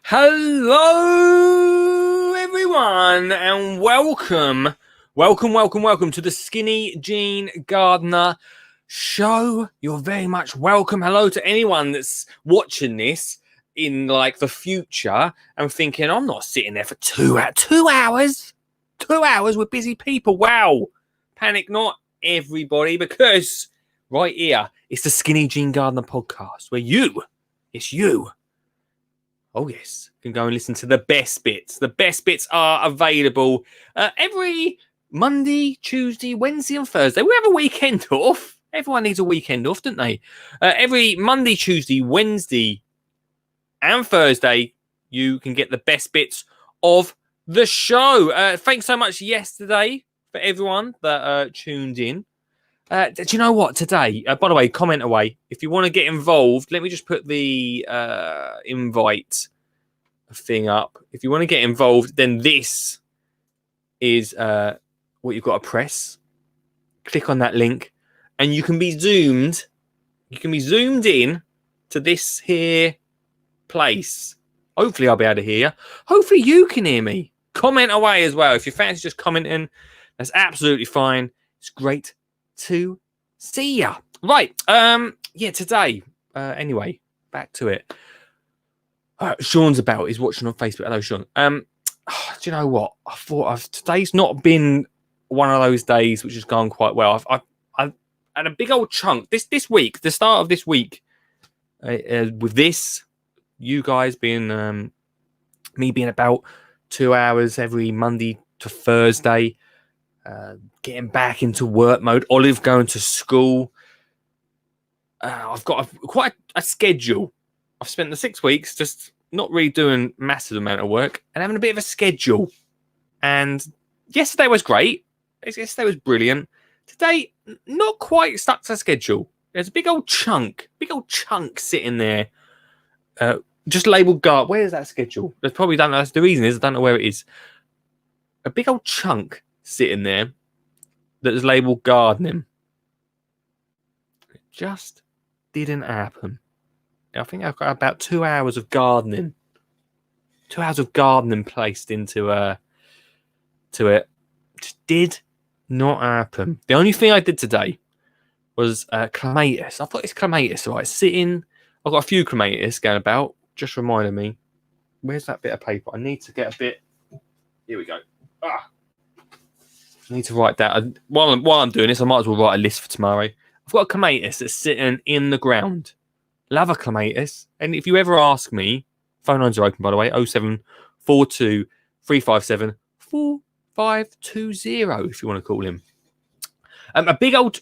Hello, everyone, and welcome to the Skinny Jean Gardener Show. You're very much welcome. Hello to anyone that's watching this in like the future and thinking, I'm not sitting there for 2 hours. 2 hours with busy people. Wow. Panic not, everybody, because right here, it's the Skinny Jean Gardener podcast where it's you. Oh, yes. You can go and listen to the best bits. The best bits are available every Monday, Tuesday, Wednesday, and Thursday. We have a weekend off. Everyone needs a weekend off, don't they? Every Monday, Tuesday, Wednesday, and Thursday, you can get the best bits of the show. Thanks so much yesterday for everyone that tuned in. Do you know what? Today, by the way, comment away. If you want to get involved, let me just put the invite thing up. If you want to get involved, then this is what you've got to press. Click on that link, and you can be zoomed. You can be zoomed in to this here place. Hopefully, I'll be able to hear you. Hopefully, you can hear me. Comment away as well. If your fans just commenting, that's absolutely fine. It's great to see ya. Right. Today. Anyway, back to it. Sean's about. He's watching on Facebook. Hello, Sean. Do you know what? I thought today's not been one of those days which has gone quite well. I've had a big old chunk this week, the start of this week, with this, you guys being me being about 2 hours every Monday to Thursday. Getting back into work mode, Olive going to school. I've got quite a schedule. I've spent the 6 weeks just not really doing massive amount of work and having a bit of a schedule. And yesterday was great. Yesterday was brilliant. Today, not quite stuck to schedule. There's a big old chunk sitting there. Just labelled guard. Where is that schedule? There's probably don't know. That's the reason is I don't know where it is. A big old chunk sitting there that is labelled gardening. It just didn't happen. I think I've got about 2 hours of gardening. 2 hours of gardening placed into to it. Just did not happen. The only thing I did today was clematis. I thought it's clematis, right? Sitting. I've got a few clematis going about. Just reminded me. Where's that bit of paper? I need to get a bit. Here we go. I need to write that. While I'm doing this, I might as well write a list for tomorrow. I've got a clematis that's sitting in the ground. Love a clematis. And if you ever ask me, phone lines are open, by the way, 0742 357 4520 if you want to call him. A big old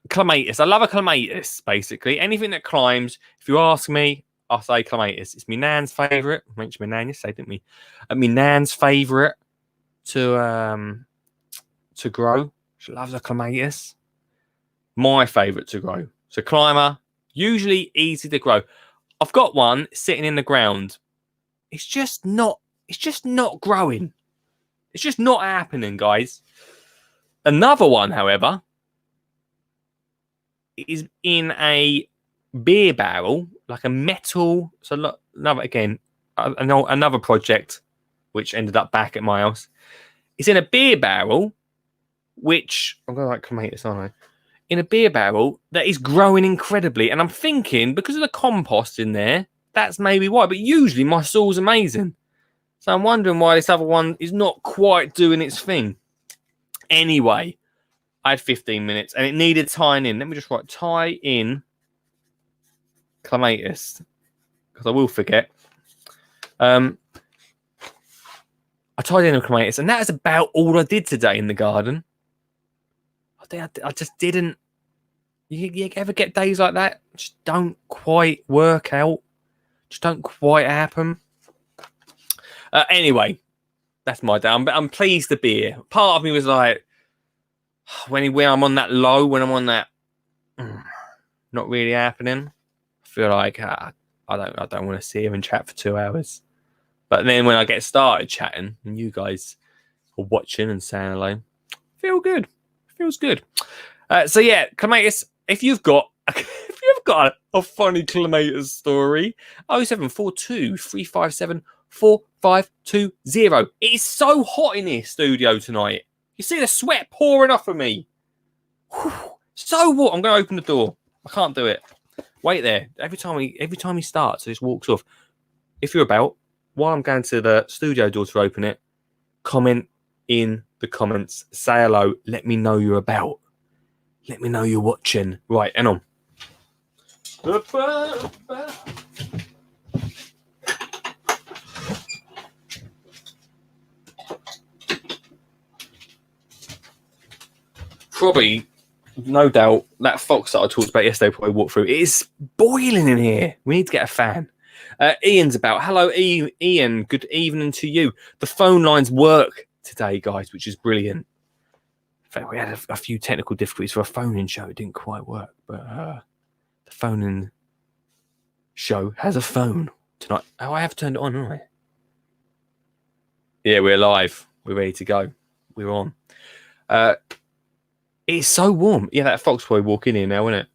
clematis. I love a clematis, basically. Anything that climbs, if you ask me, I'll say clematis. It's my nan's favourite. I mentioned my nan yesterday, didn't we? My nan's favourite to grow. She loves a clematis. My favourite to grow. So climber, usually easy to grow. I've got one sitting in the ground. It's just not growing. It's just not happening, guys. Another one, however, is in a beer barrel, like a metal. So look, another project, which ended up back at my house. It's in a beer barrel, which I'm going to like clematis, aren't I? In a beer barrel that is growing incredibly. And I'm thinking, because of the compost in there, that's maybe why. But usually my soil's amazing. So I'm wondering why this other one is not quite doing its thing. Anyway, I had 15 minutes and it needed tying in. Let me just write tie in clematis, because I will forget. I tied in a clematis, and that is about all I did today in the garden. I just didn't. You ever get days like that? Just don't quite work out. Just don't quite happen. Anyway, that's my day. I'm pleased to be here. Part of me was like, when I'm on that low, when I'm on that not really happening, I feel like I don't want to see him and chat for 2 hours. But then when I get started chatting and you guys are watching and saying hello, feels good. So yeah, clematis. If you've got got a funny clamator story. 0742 357 4520. It is so hot in here studio tonight. You see the sweat pouring off of me. Whew. So what? I'm going to open the door. I can't do it. Wait there. Every time he starts, he just walks off. If you're about, while I'm going to the studio door to open it, comment in the comments. Say hello. Let me know you're about. Let me know you're watching. Right, hang on. Probably, no doubt, that fox that I talked about yesterday probably walked through. It is boiling in here. We need to get a fan. Ian's about. Hello, Ian. Good evening to you. The phone lines work today, guys, which is brilliant. In fact, we had a few technical difficulties for a phone-in show. It didn't quite work, but the phone-in show has a phone tonight. Oh, I have turned it on, haven't I? Yeah, we're live. We're ready to go. We're on. It's so warm. Yeah, that fox boy walking in now, isn't it?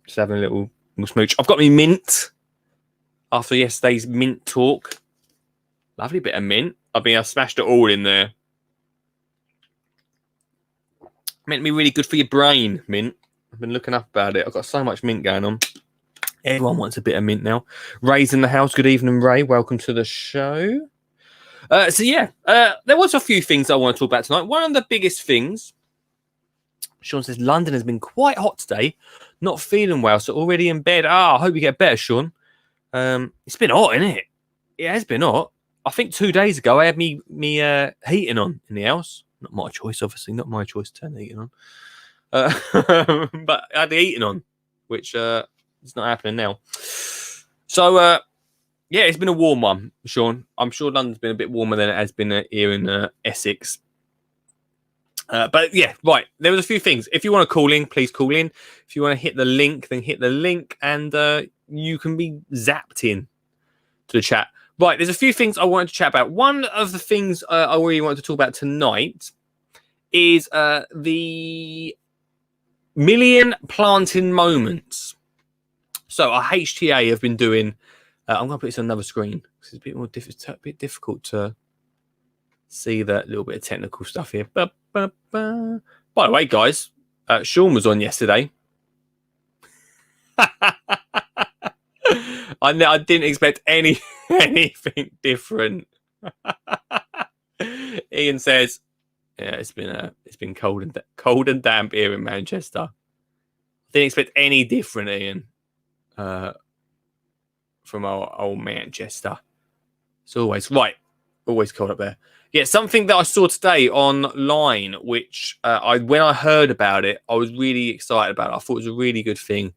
Just having a little smooch. I've got me mint after yesterday's mint talk. Lovely bit of mint. I smashed it all in there. Meant to be really good for your brain, mint. I've been looking up about it. I've got so much mint going on. Everyone wants a bit of mint now. Ray's in the house. Good evening, Ray. Welcome to the show. There was a few things I want to talk about tonight. One of the biggest things, Sean says, London has been quite hot today. Not feeling well, so already in bed. I hope you get better, Sean. It's been hot, isn't it? It has been hot. I think 2 days ago I had me heating on in the house. Not my choice, obviously. Not my choice to turn the heating on. But I had the heating on, which is not happening now. So, yeah, it's been a warm one, Sean. I'm sure London's been a bit warmer than it has been here in Essex. But yeah, right. There was a few things. If you want to call in, please call in. If you want to hit the link, then hit the link, and you can be zapped in to the chat. Right, there's a few things I wanted to chat about. One of the things I really wanted to talk about tonight is the million planting moments. So our HTA have been doing. I'm going to put this on another screen because it's a bit more difficult to see that little bit of technical stuff here. By the way, guys, Sean was on yesterday. I didn't expect anything different. Ian says, "Yeah, it's been cold and damp here in Manchester. Didn't expect any different, Ian, from our old Manchester. It's always cold up there." Yeah, something that I saw today online, which when I heard about it, I was really excited about it. I thought it was a really good thing.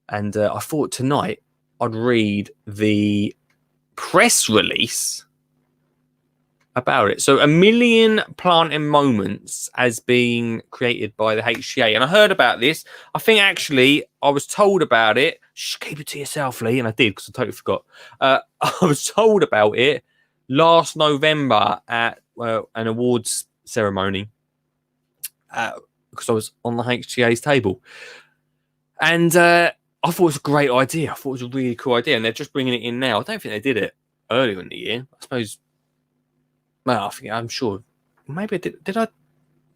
And I thought tonight I'd read the press release about it. So 1 million planting moments has been created by the HCA. And I heard about this. I think actually I was told about it. Shh, keep it to yourself, Lee. And I did because I totally forgot. I was told about it last November at an awards ceremony because I was on the HCA's table. And I thought it was a great idea. I thought it was a really cool idea. And they're just bringing it in now. I don't think they did it earlier in the year. I suppose. Well, I'm sure. Maybe I did I?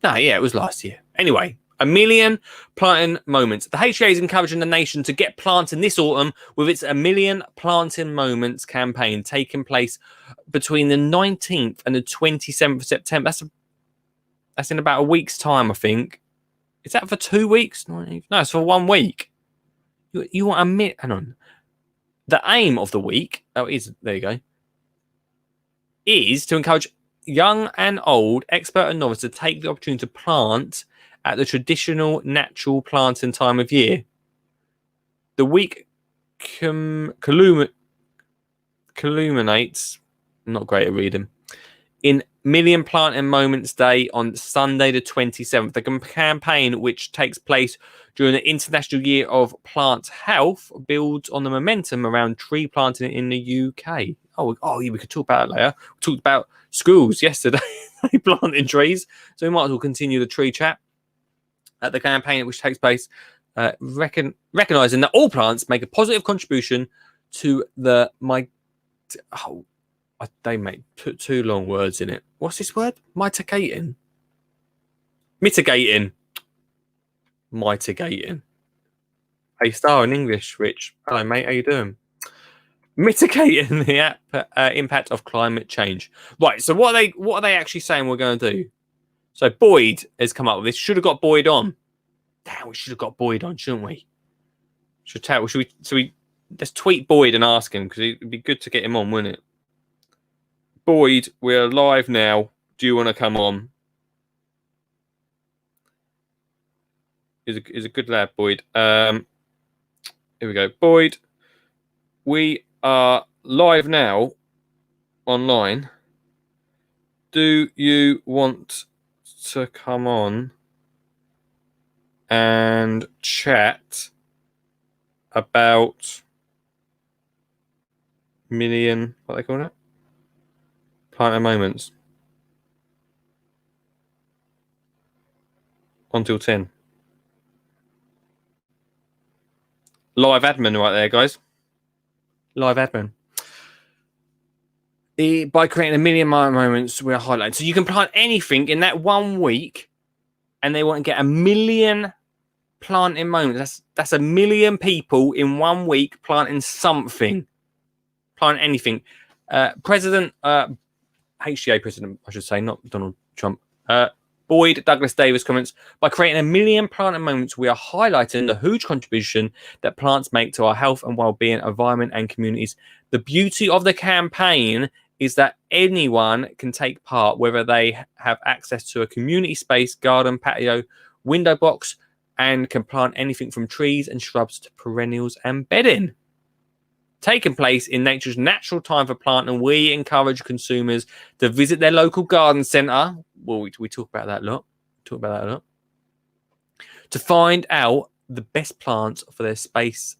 No, yeah, it was last year. Anyway, 1 million planting moments. The HCA is encouraging the nation to get planting this autumn with its 1 million planting moments campaign taking place between the 19th and the 27th of September. That's in about a week's time, I think. Is that for 2 weeks? No, it's for 1 week. You want a minute? Hang on. The aim of the week, there you go, is to encourage young and old, expert and novice to take the opportunity to plant at the traditional natural planting time of year. The week culminates, not great at reading, in Million Planting Moments Day on Sunday the 27th. The campaign, which takes place during the International Year of Plant Health, builds on the momentum around tree planting in the UK. Oh, yeah, we could talk about that later. We talked about schools yesterday, planting trees. So we might as well continue the tree chat at the campaign, which takes place recognizing that all plants make a positive contribution to the they put two long words in it. What's this word? Mitigating. A star in English, Rich. Hello, mate. How you doing? Mitigating the impact of climate change. Right. So what are they actually saying we're going to do? So Boyd has come up with this. Should have got Boyd on. Damn, we should have got Boyd on, shouldn't we? Should we let's tweet Boyd and ask him, because it'd be good to get him on, wouldn't it? Boyd, we're live now. Do you want to come on? Is a good lad, Boyd. Here we go. Boyd, we are live now online. Do you want to come on and chat about million, what are they calling it? Planter moments. Until 10. Live admin right there, guys. Live admin. By creating a million moments, we're highlighting. So you can plant anything in that 1 week, and they want to get 1 million planting moments. That's 1 million people in 1 week planting something. Plant anything. HCA president, I should say, not Donald Trump. Boyd Douglas Davis comments, by creating 1 million planting moments, we are highlighting the huge contribution that plants make to our health and well-being, environment and communities. The beauty of the campaign is that anyone can take part, whether they have access to a community space, garden, patio, window box, and can plant anything from trees and shrubs to perennials and bedding. Taking place in nature's natural time for planting, we encourage consumers to visit their local garden centre. Well, we talk about that a lot. To find out the best plants for their space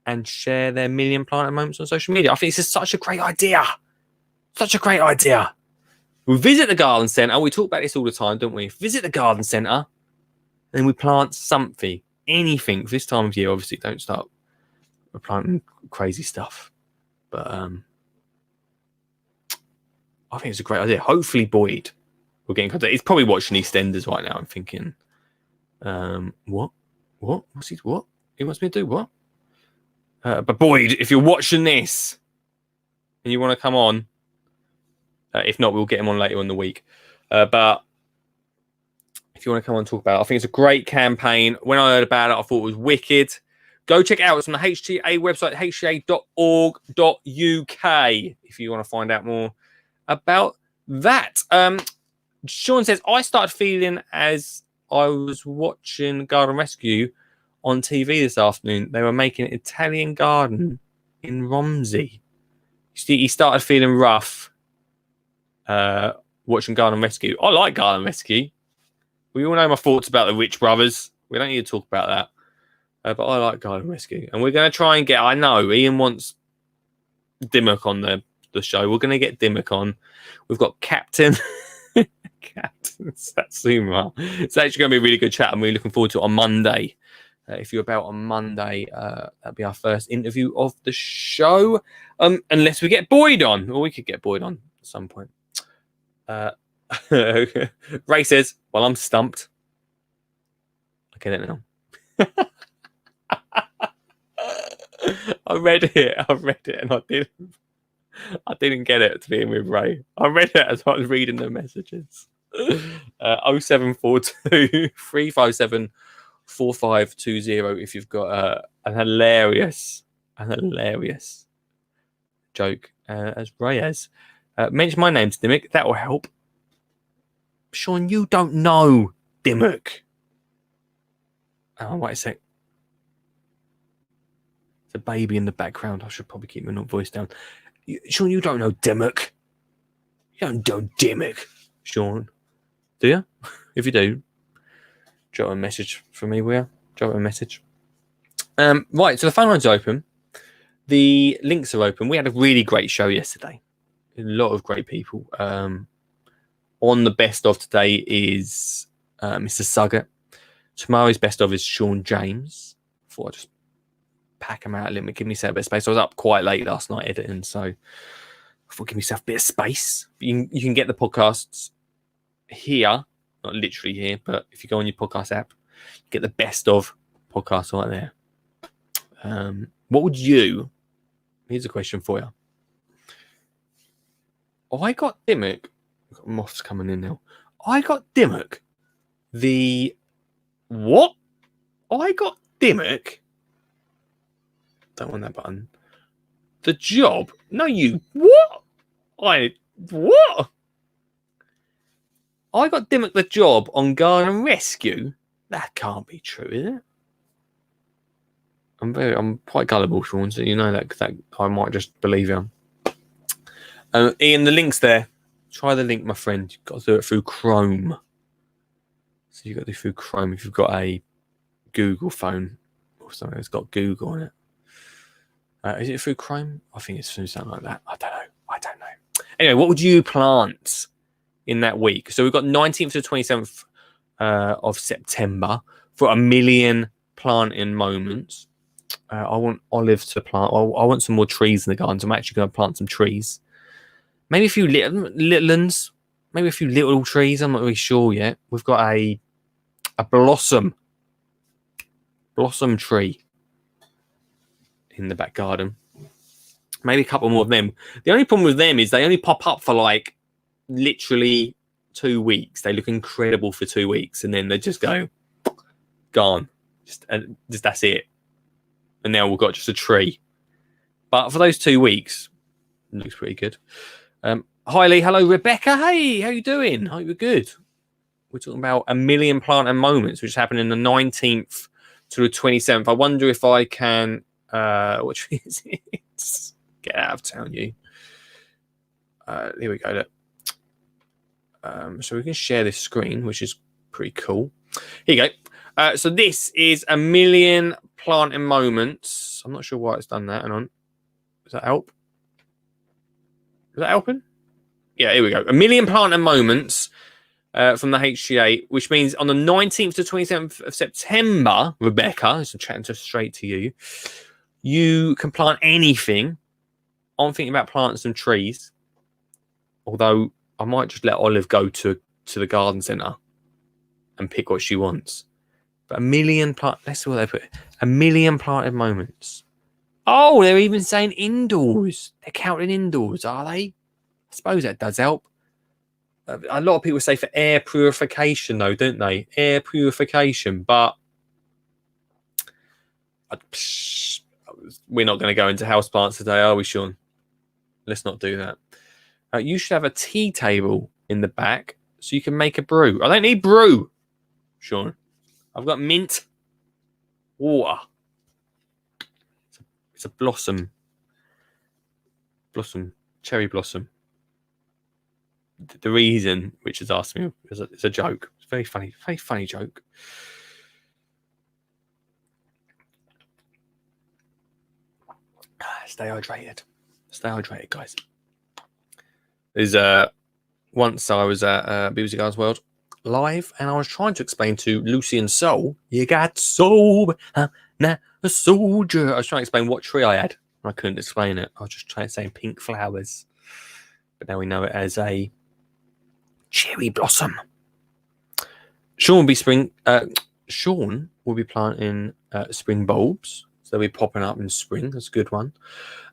and share their 1 million planting moments on social media. I think this is such a great idea. We visit the garden centre. We talk about this all the time, don't we? Visit the garden centre, and we plant something, anything. For this time of year, obviously, don't start planting crazy stuff. But I think it's a great idea. Hopefully, Boyd will get in contact. He's probably watching EastEnders right now and thinking, what? What's he? What? He wants me to do what? But Boyd, if you're watching this and you want to come on, if not, we'll get him on later in the week. But if you want to come on and talk about it, I think it's a great campaign. When I heard about it, I thought it was wicked. Go check it out. It's on the HTA website, hta.org.uk, if you want to find out more about that. Sean says, I started feeling as I was watching Garden Rescue on TV this afternoon. They were making an Italian garden in Romsey. He started feeling rough watching Garden Rescue. I like Garden Rescue. We all know my thoughts about the Rich Brothers. We don't need to talk about that. But I like Garden Rescue. And we're going to try and get... I know, Ian wants Dimmock on the show. We're going to get Dimmock on. We've got Captain Satsuma. It's actually going to be a really good chat. I'm really looking forward to it on Monday. If you're about on Monday, that'll be our first interview of the show. Unless we get Boyd on. Or we could get Boyd on at some point. Ray says, well, I'm stumped. I get it now. I read it and I didn't get it, to be with Ray. I read it as I was reading the messages. 0742 357 4520 if you've got an hilarious joke as Ray has. Mention my name to Dimmock, that will help. Sean, you don't know Dimmock. Oh, wait a sec. The baby in the background. I should probably keep my voice down. Sean, you don't know Dimmock. You don't know Dimmock, Sean. Do you? If you do, drop a message for me, will you? Drop a message. Right, so the phone lines are open. The links are open. We had a really great show yesterday. A lot of great people. On the best of today is Mr. Suggett. Tomorrow's best of is Sean James. thought I'd just pack them out a little bit, give myself a bit of space. I was up quite late last night editing, so I thought give myself a bit of space. You can get the podcasts here, not literally here, but if you go on your podcast app, you get the best of podcasts right there. What would you? Here's a question for you. I got Dimmock. We've got moths coming in now. I got Dimmock. What? I got Dimmock. Don't want that button. The job? No, you. What? What? I got Dimmock the job on Garden Rescue. That can't be true, is it? I'm quite gullible, Sean, so you know that I might just believe you. Ian, the link's there. Try the link, my friend. You've got to do it through Chrome. So you've got to do it through Chrome if you've got a Google phone or something that's got Google on it. Is it through Chrome? I think it's through something like that. I don't know. Anyway, what would you plant in that week? So we've got 19th to 27th of September for 1 million planting moments. I want Olive to plant. I want some more trees in the garden. So I'm actually going to plant some trees. Maybe a few little ones. Maybe a few little trees. I'm not really sure yet. We've got a blossom tree in the back garden. Maybe a couple more of them. The only problem with them is they only pop up for like literally 2 weeks. They look incredible for 2 weeks and then they just go gone. Just that's it. And now we've got just a tree. But for those 2 weeks, it looks pretty good. Hi Lee, hello Rebecca. Hey, how you doing? Hope you're good. We're talking about 1 million planting moments, which happened in the 19th to the 27th. I wonder if I can. What tree is it? Get out of town, you. Here we go. Look. So we can share this screen, which is pretty cool. Here you go. So this is 1 million planting moments. I'm not sure why it's done that. Hang on. Does that help? Is that helping? Yeah, here we go. 1 million planting moments from the HGA, which means on the 19th to 27th of September, Rebecca, so I'm chatting straight to you, you can plant anything. I'm thinking about planting some trees, although I might just let Olive go to the garden centre and pick what she wants. But 1 million let's see what they put. 1 million planted moments. Oh, they're even saying indoors. They're counting indoors, are they? I suppose that does help. A lot of people say for air purification, though, don't they? Air purification, but we're not going to go into houseplants today, are we, Sean? Let's not do that. You should have a tea table in the back so you can make a brew. I don't need brew, Sean. I've got mint water. It's a blossom, cherry blossom. The reason, which has asked me, it's a joke. It's a very funny joke. Stay hydrated, guys. There's once I was at BBC Guys World live, and I was trying to explain to Lucy and Soul, you got soul, now a soldier. I was trying to explain what tree I had. I couldn't explain it. I was just trying to say pink flowers, but now we know it as a cherry blossom. Sean will be planting spring bulbs. So they'll be popping up in spring. That's a good one.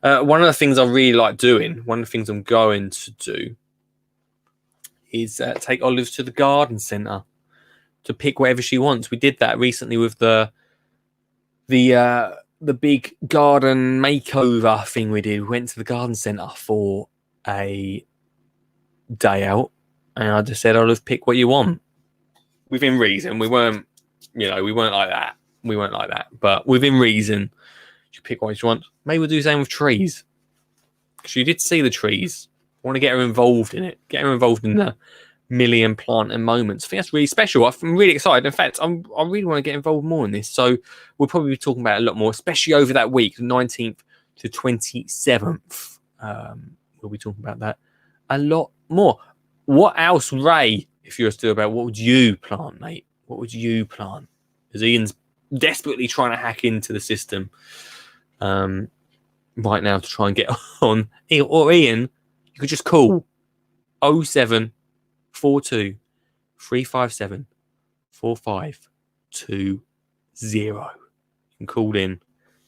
One of the things I really like doing, one of the things I'm going to do is take Olive to the garden centre to pick whatever she wants. We did that recently with the big garden makeover thing we did. We went to the garden centre for a day out, and I just said, Olive, pick what you want. Within reason. We weren't like that. But within reason, you pick what you want. Maybe we'll do the same with trees. Because you did see the trees. I want to get her involved in it. Get her involved in the 1 million planting moments. I think that's really special. I'm really excited. In fact, I really want to get involved more in this. So we'll probably be talking about it a lot more, especially over that week, the 19th to 27th. We'll be talking about that a lot more. What else, Ray, if you're still about, what would you plant, mate? What would you plant? As Ian's desperately trying to hack into the system right now to try and get on. Or Ian, you could just call 0742 357 4520. You can call in.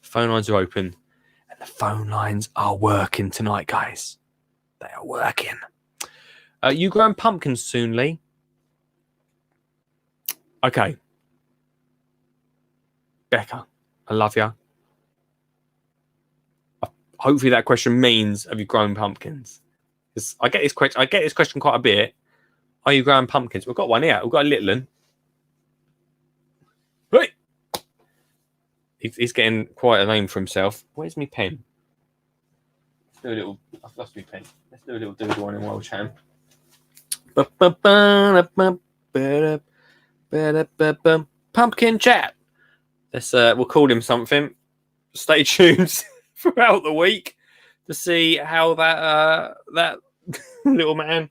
Phone lines are open. And the phone lines are working tonight, guys. They are working. You growing pumpkins soon, Lee? Okay. Becca, I love you. Hopefully that question means, have you grown pumpkins? Because I get this question quite a bit. Are you growing pumpkins? We've got one here. We've got a little one. Right. He's getting quite a name for himself. Where's my pen? Let's do a little. I've lost my pen. Let's do a little doodle on him while we're chatting. Pumpkin chat. We'll call him something. Stay tuned throughout the week to see how that little man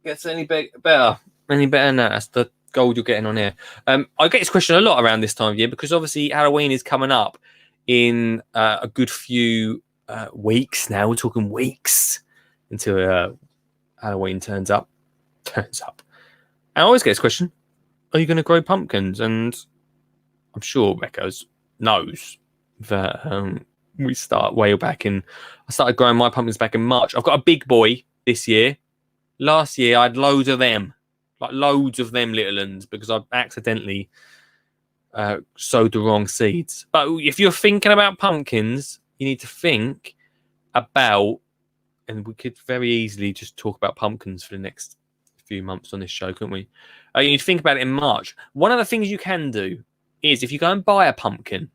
gets any better than that. That's the gold you're getting on here. I get this question a lot around this time of year because obviously Halloween is coming up in a good few weeks now. We're talking weeks until Halloween turns up. And I always get this question: are you going to grow pumpkins? And I'm sure Becca knows that we start way back in. I started growing my pumpkins back in March. I've got a big boy this year. Last year I had loads of them, little ones, because I accidentally sowed the wrong seeds. But if you're thinking about pumpkins, you need to think about, and we could very easily just talk about pumpkins for the next few months on this show, couldn't we? You need to think about it in March. One of the things you can do is if you go and buy a pumpkin,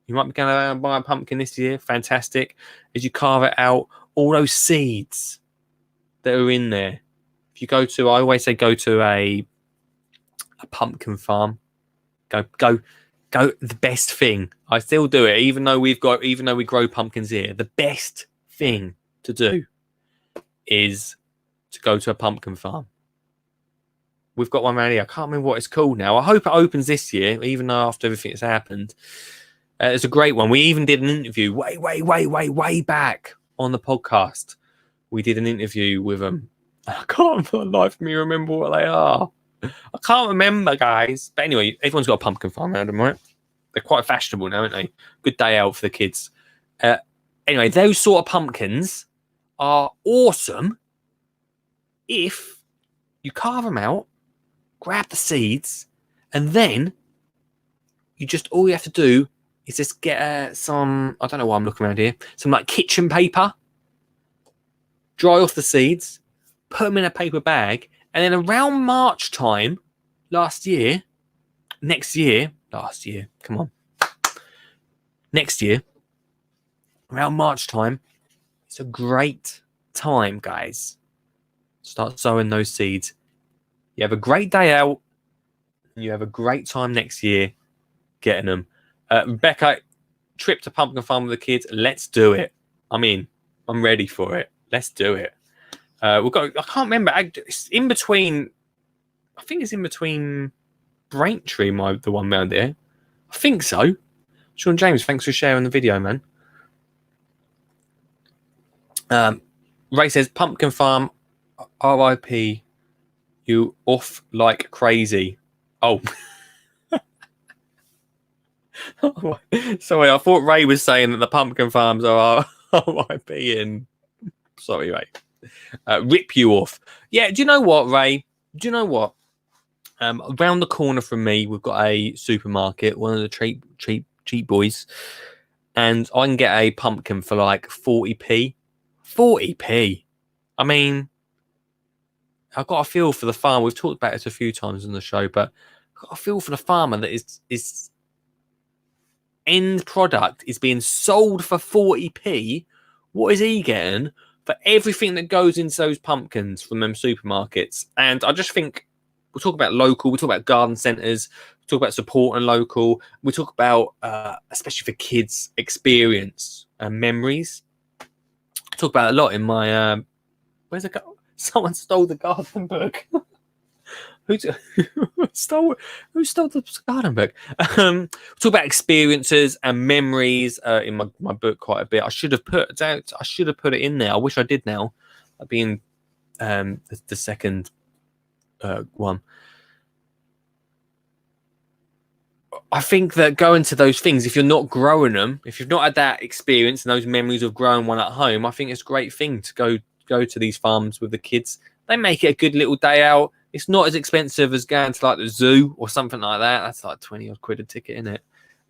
you might be going to buy a pumpkin this year, fantastic, as you carve it out, all those seeds that are in there. If you go to, I always say go to a pumpkin farm. Go the best thing. I still do it, even though we grow pumpkins here. The best thing to do is to go to a pumpkin farm. We've got one around here. I can't remember what it's called now. I hope it opens this year, even though after everything that's happened. It's a great one. We even did an interview way back on the podcast. We did an interview with them. I can't for the life of me remember what they are. I can't remember, guys. But anyway, everyone's got a pumpkin farm around them, right? They're quite fashionable now, aren't they? Good day out for the kids. Anyway, those sort of pumpkins are awesome if you carve them out, grab the seeds, and then all you have to do is just get some, I don't know why I'm looking around here, some like kitchen paper, dry off the seeds, put them in a paper bag, and then around March time next year, around March time, it's a great time, guys. Start sowing those seeds. You have a great day out, and you have a great time next year getting them. Becca, trip to pumpkin farm with the kids. Let's do it. I'm ready for it. Let's do it. We've got. I can't remember. It's in between. I think it's in between Braintree, the one round there. I think so. Sean James, thanks for sharing the video, man. Ray says pumpkin farm. R.I.P. You off like crazy. Oh. Sorry, I thought Ray was saying that the pumpkin farms are R.I.P. and sorry, Ray. Rip you off. Yeah, do you know what, Ray? Do you know what? Around the corner from me, we've got a supermarket, one of the cheap boys, and I can get a pumpkin for like 40p. 40p. I mean, I've got a feel for the farmer. We've talked about it a few times on the show, but I've got a feel for the farmer that is end product is being sold for 40p. What is he getting for everything that goes into those pumpkins from them supermarkets? And I just think we'll talk about local, we'll talk about garden centres, we'll talk about supporting local, we'll talk about, especially for kids, experience and memories. I talk about it a lot in my, where's it go? Someone stole the garden book. Who stole the garden book? Talk about experiences and memories in my book quite a bit. I should have put it in there. I wish I did now. That'd be in the second one. I think that going to those things, if you're not growing them, if you've not had that experience and those memories of growing one at home, I think it's a great thing to go to these farms with the kids. They make it a good little day out. It's not as expensive as going to like the zoo or something like that. That's like 20 odd quid a ticket, isn't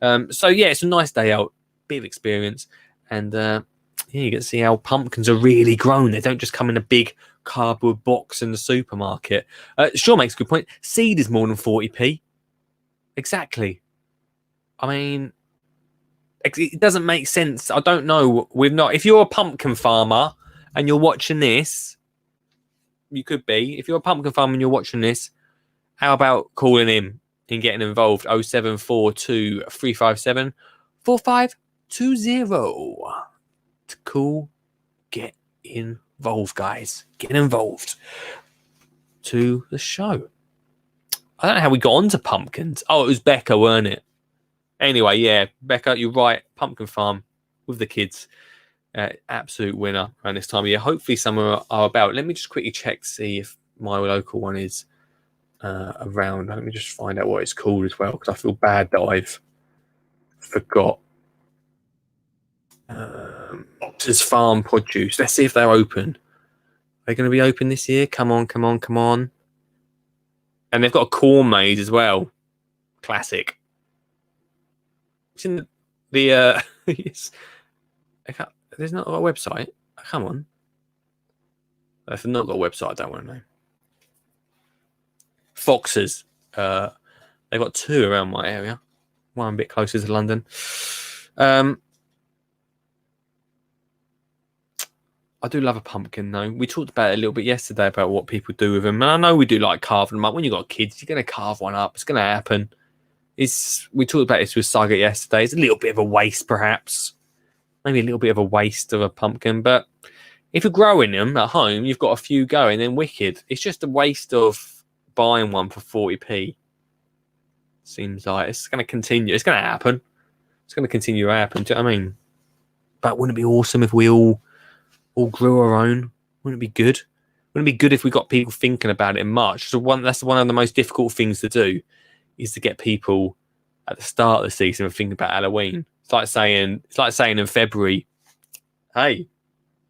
it? So yeah, it's a nice day out, bit of experience, and yeah, you get to see how pumpkins are really grown. They don't just come in a big cardboard box in the supermarket. Sure makes a good point. Seed is more than 40p. Exactly. I mean, it doesn't make sense. I don't know. If you're a pumpkin farmer and you're watching this, you could be. If you're a pumpkin farmer and you're watching this, how about calling him and getting involved? 0742 357 4520 to call. Get involved, guys. Get involved to the show. I don't know how we got onto pumpkins. Oh, it was Becca, weren't it? Anyway, yeah, Becca, you're right. Pumpkin farm with the kids. Absolute winner around this time of year. Hopefully some are about. Let me just quickly check to see if my local one is around. Let me just find out what it's called as well, because I feel bad that I've forgot. Ox's Farm Produce. Let's see if they're open. Are they going to be open this year? Come on. And they've got a corn maze as well. Classic. It's in the there's not a website. Come on. If they've not got a website, I don't want to know. Foxes. They've got 2 around my area. One a bit closer to London. I do love a pumpkin, though. We talked about it a little bit yesterday about what people do with them. And I know we do like carving them up. When you've got kids, you're going to carve one up. It's going to happen. We talked about this with Saga yesterday. It's a little bit of a waste, perhaps. Maybe a little bit of a waste of a pumpkin. But if you're growing them at home, you've got a few going, then wicked. It's just a waste of buying one for 40p. Seems like it's going to continue. It's going to happen. It's going to continue to happen. Do you know what I mean? But wouldn't it be awesome if we all grew our own? Wouldn't it be good? Wouldn't it be good if we got people thinking about it in March? So that's one of the most difficult things to do, is to get people at the start of the season thinking about Halloween. It's like saying in February, hey,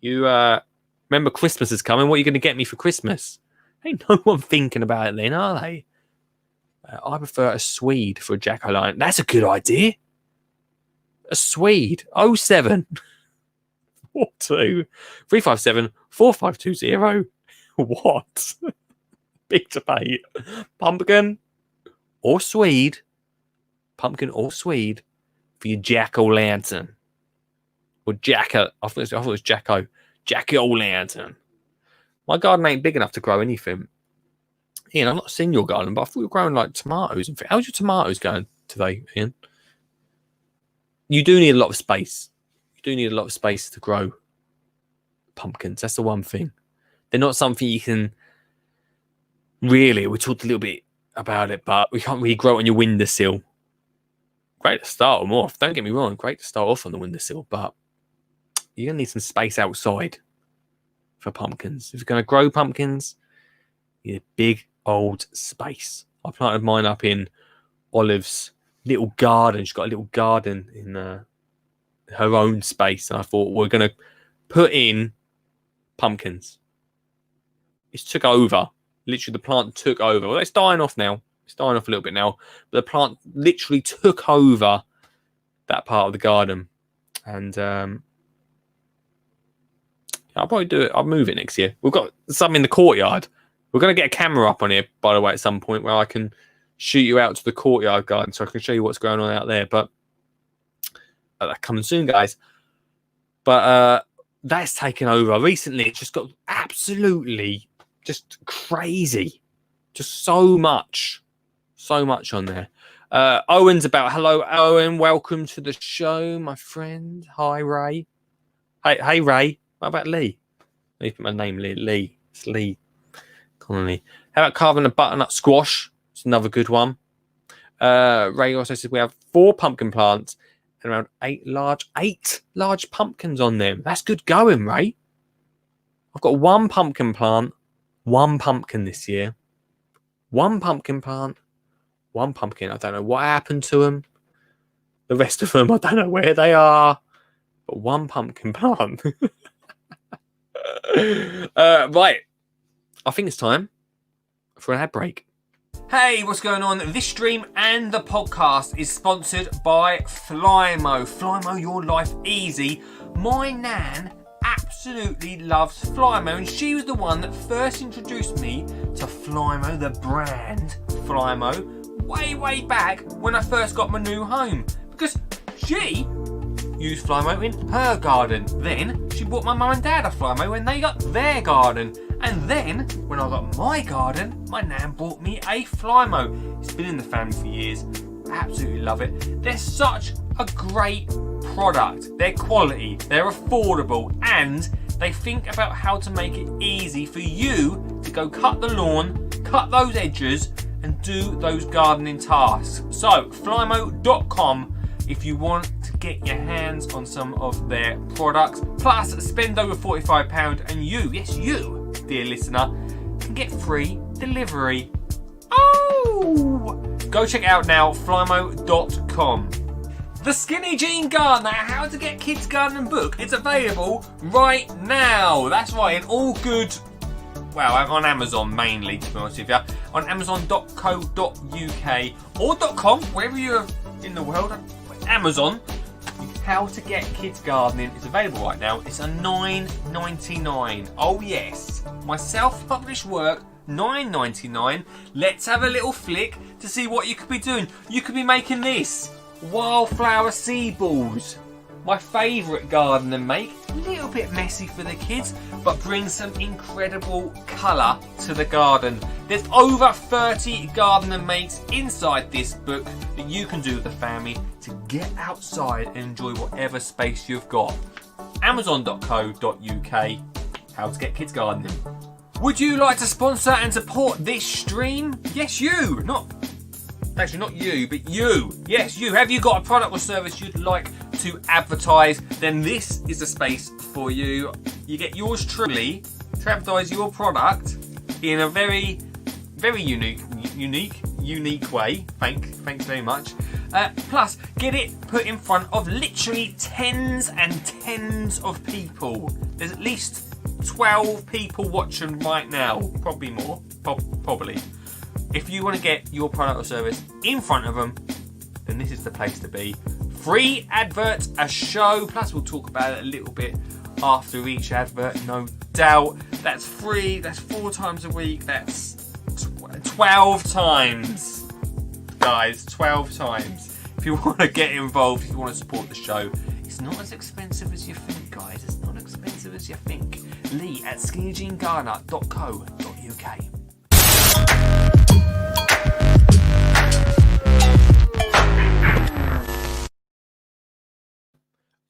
you remember Christmas is coming? What are you going to get me for Christmas? Ain't no one thinking about it then, are they? I prefer a Swede for a jack-o'-lantern. That's a good idea. A Swede. 07 42 357 4520. What? Big debate. Pumpkin or Swede for your jack-o'-lantern. Or Jacko. I thought it was Jacko. Jack-o'-lantern. My garden ain't big enough to grow anything. Ian, I've not seen your garden, but I thought you were growing like tomatoes. How's your tomatoes going today, Ian? You do need a lot of space. You do need a lot of space to grow pumpkins. That's the one thing. They're not something you can really. We talked a little bit about it, but we can't really grow it on your windowsill. Great to start them off. Don't get me wrong. Great to start off on the windowsill, but you're going to need some space outside for pumpkins. If you're going to grow pumpkins, you need a big old space. I planted mine up in Olive's little garden. She's got a little garden in her own space. And I thought, we're going to put in pumpkins. It took over. Literally, the plant took over. Well, it's dying off now. It's dying off a little bit now. But the plant literally took over that part of the garden. And I'll probably do it. I'll move it next year. We've got something in the courtyard. We're going to get a camera up on here, by the way, at some point, where I can shoot you out to the courtyard garden so I can show you what's going on out there. But that's coming soon, guys. But that's taken over. Recently, it's just got absolutely just crazy. Just so much on there. Owen's about. Hello, Owen. Welcome to the show, my friend. Hi, Ray. Hey, Ray. What about Lee? Let me put my name, Lee. It's Lee Connolly. How about carving a butternut squash? It's another good one. Ray also says we have 4 pumpkin plants and around 8 large pumpkins on them. That's good going, Ray. I've got 1 pumpkin plant, 1 pumpkin this year. 1 pumpkin plant, 1 pumpkin. I don't know what happened to them. The rest of them, I don't know where they are. But 1 pumpkin plant. Right. I think it's time for an ad break. Hey, what's going on? This stream and the podcast is sponsored by Flymo. Flymo, your life easy. My nan absolutely loves Flymo, and she was the one that first introduced me to Flymo, the brand Flymo, way back when I first got my new home, because she used Flymo in her garden. Then she bought my mum and dad a Flymo when they got their garden. And then, when I got my garden, my nan bought me a Flymo. It's been in the family for years. I absolutely love it. They're such a great product. They're quality, they're affordable, and they think about how to make it easy for you to go cut the lawn, cut those edges, and do those gardening tasks. So, Flymo.com if you want to get your hands on some of their products. Plus, spend over £45 and you, yes you, dear listener, can get free delivery. Oh! Go check it out now, Flymo.com. The Skinny Jean Gardener, How to Get Kids Gardening book, it's available right now. That's right, in all good, well, I'm on Amazon mainly, to be honest with you. On Amazon.co.uk or .com, wherever you're in the world. Amazon, How to Get Kids Gardening is available right now. It's a $9.99. Oh yes, my self-published work, $9.99. Let's have a little flick to see what you could be doing. You could be making this, wildflower seed balls. My favourite gardening make. A little bit messy for the kids, but brings some incredible colour to the garden. There's over 30 gardening makes inside this book that you can do with the family to get outside and enjoy whatever space you've got. Amazon.co.uk, How to Get Kids Gardening. Would you like to sponsor and support this stream? Yes, you. Actually, not you, but you. Yes, you. Have you got a product or service you'd like to advertise? Then this is the space for you. You get yours truly to advertise your product in a very unique way. Thanks very much. Plus, get it put in front of literally tens and tens of people. There's at least 12 people watching right now. Probably more. Probably. If you want to get your product or service in front of them, then this is the place to be. Free advert, a show, plus we'll talk about it a little bit after each advert, no doubt. That's free, that's 4 times a week, that's 12 times. Guys, 12 times. If you want to get involved, if you want to support the show, it's not as expensive as you think, guys. It's not expensive as you think. Lee at skinnyjeangardener.co.uk.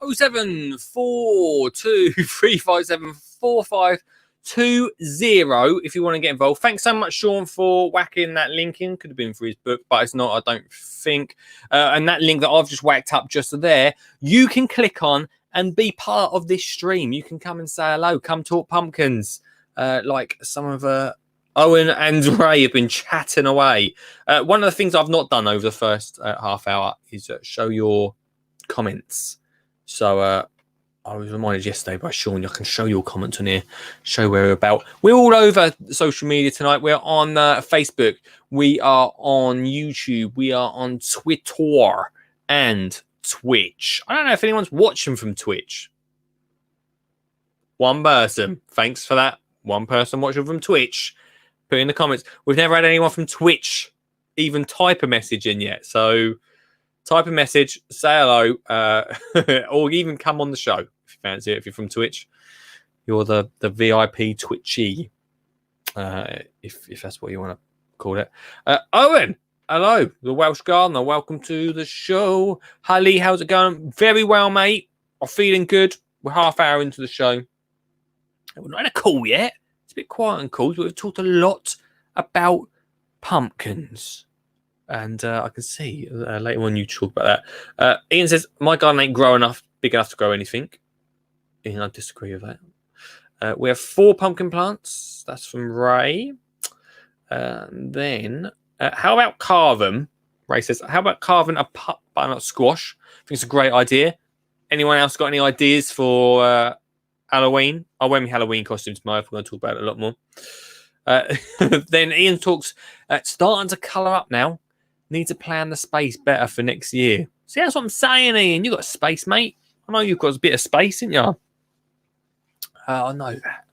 07423574520 if you want to get involved. Thanks so much, Sean, for whacking that link in. Could have been for his book, but it's not, I don't think. And that link that I've just whacked up just there, you can click on and be part of this stream. You can come and say hello, come talk pumpkins, like some of Owen and Ray have been chatting away. One of the things I've not done over the first half hour is show your comments. So I was reminded yesterday by Sean, you can show your comments on here, show where we're about. We're all over social media tonight. We're on Facebook. We are on YouTube. We are on Twitter and Twitch. I don't know if anyone's watching from Twitch. One person. Thanks for that. One person watching from Twitch. Put in the comments. We've never had anyone from Twitch even type a message in yet. So type a message, say hello, or even come on the show if you fancy it. If you're from Twitch, you're the VIP Twitchy, if that's what you want to call it. Owen, hello, the Welsh Gardener. Welcome to the show. Hi Lee, how's it going? Very well, mate. I'm feeling good. We're half hour into the show. We're not in a call yet. It's a bit quiet and cool. We've talked a lot about pumpkins. And I can see later on you talk about that. Ian says, my garden ain't big enough to grow anything. Ian, I disagree with that. We have 4 pumpkin plants. That's from Ray. Then, how about carve them? Ray says, how about carving a butternut squash? I think it's a great idea. Anyone else got any ideas for Halloween? I'll wear my Halloween costume tomorrow. We're going to talk about it a lot more. Then Ian talks, starting to colour up now. Need to plan the space better for next year. See, that's what I'm saying, Ian. You got space, mate. I know you've got a bit of space, ain't you? I know that.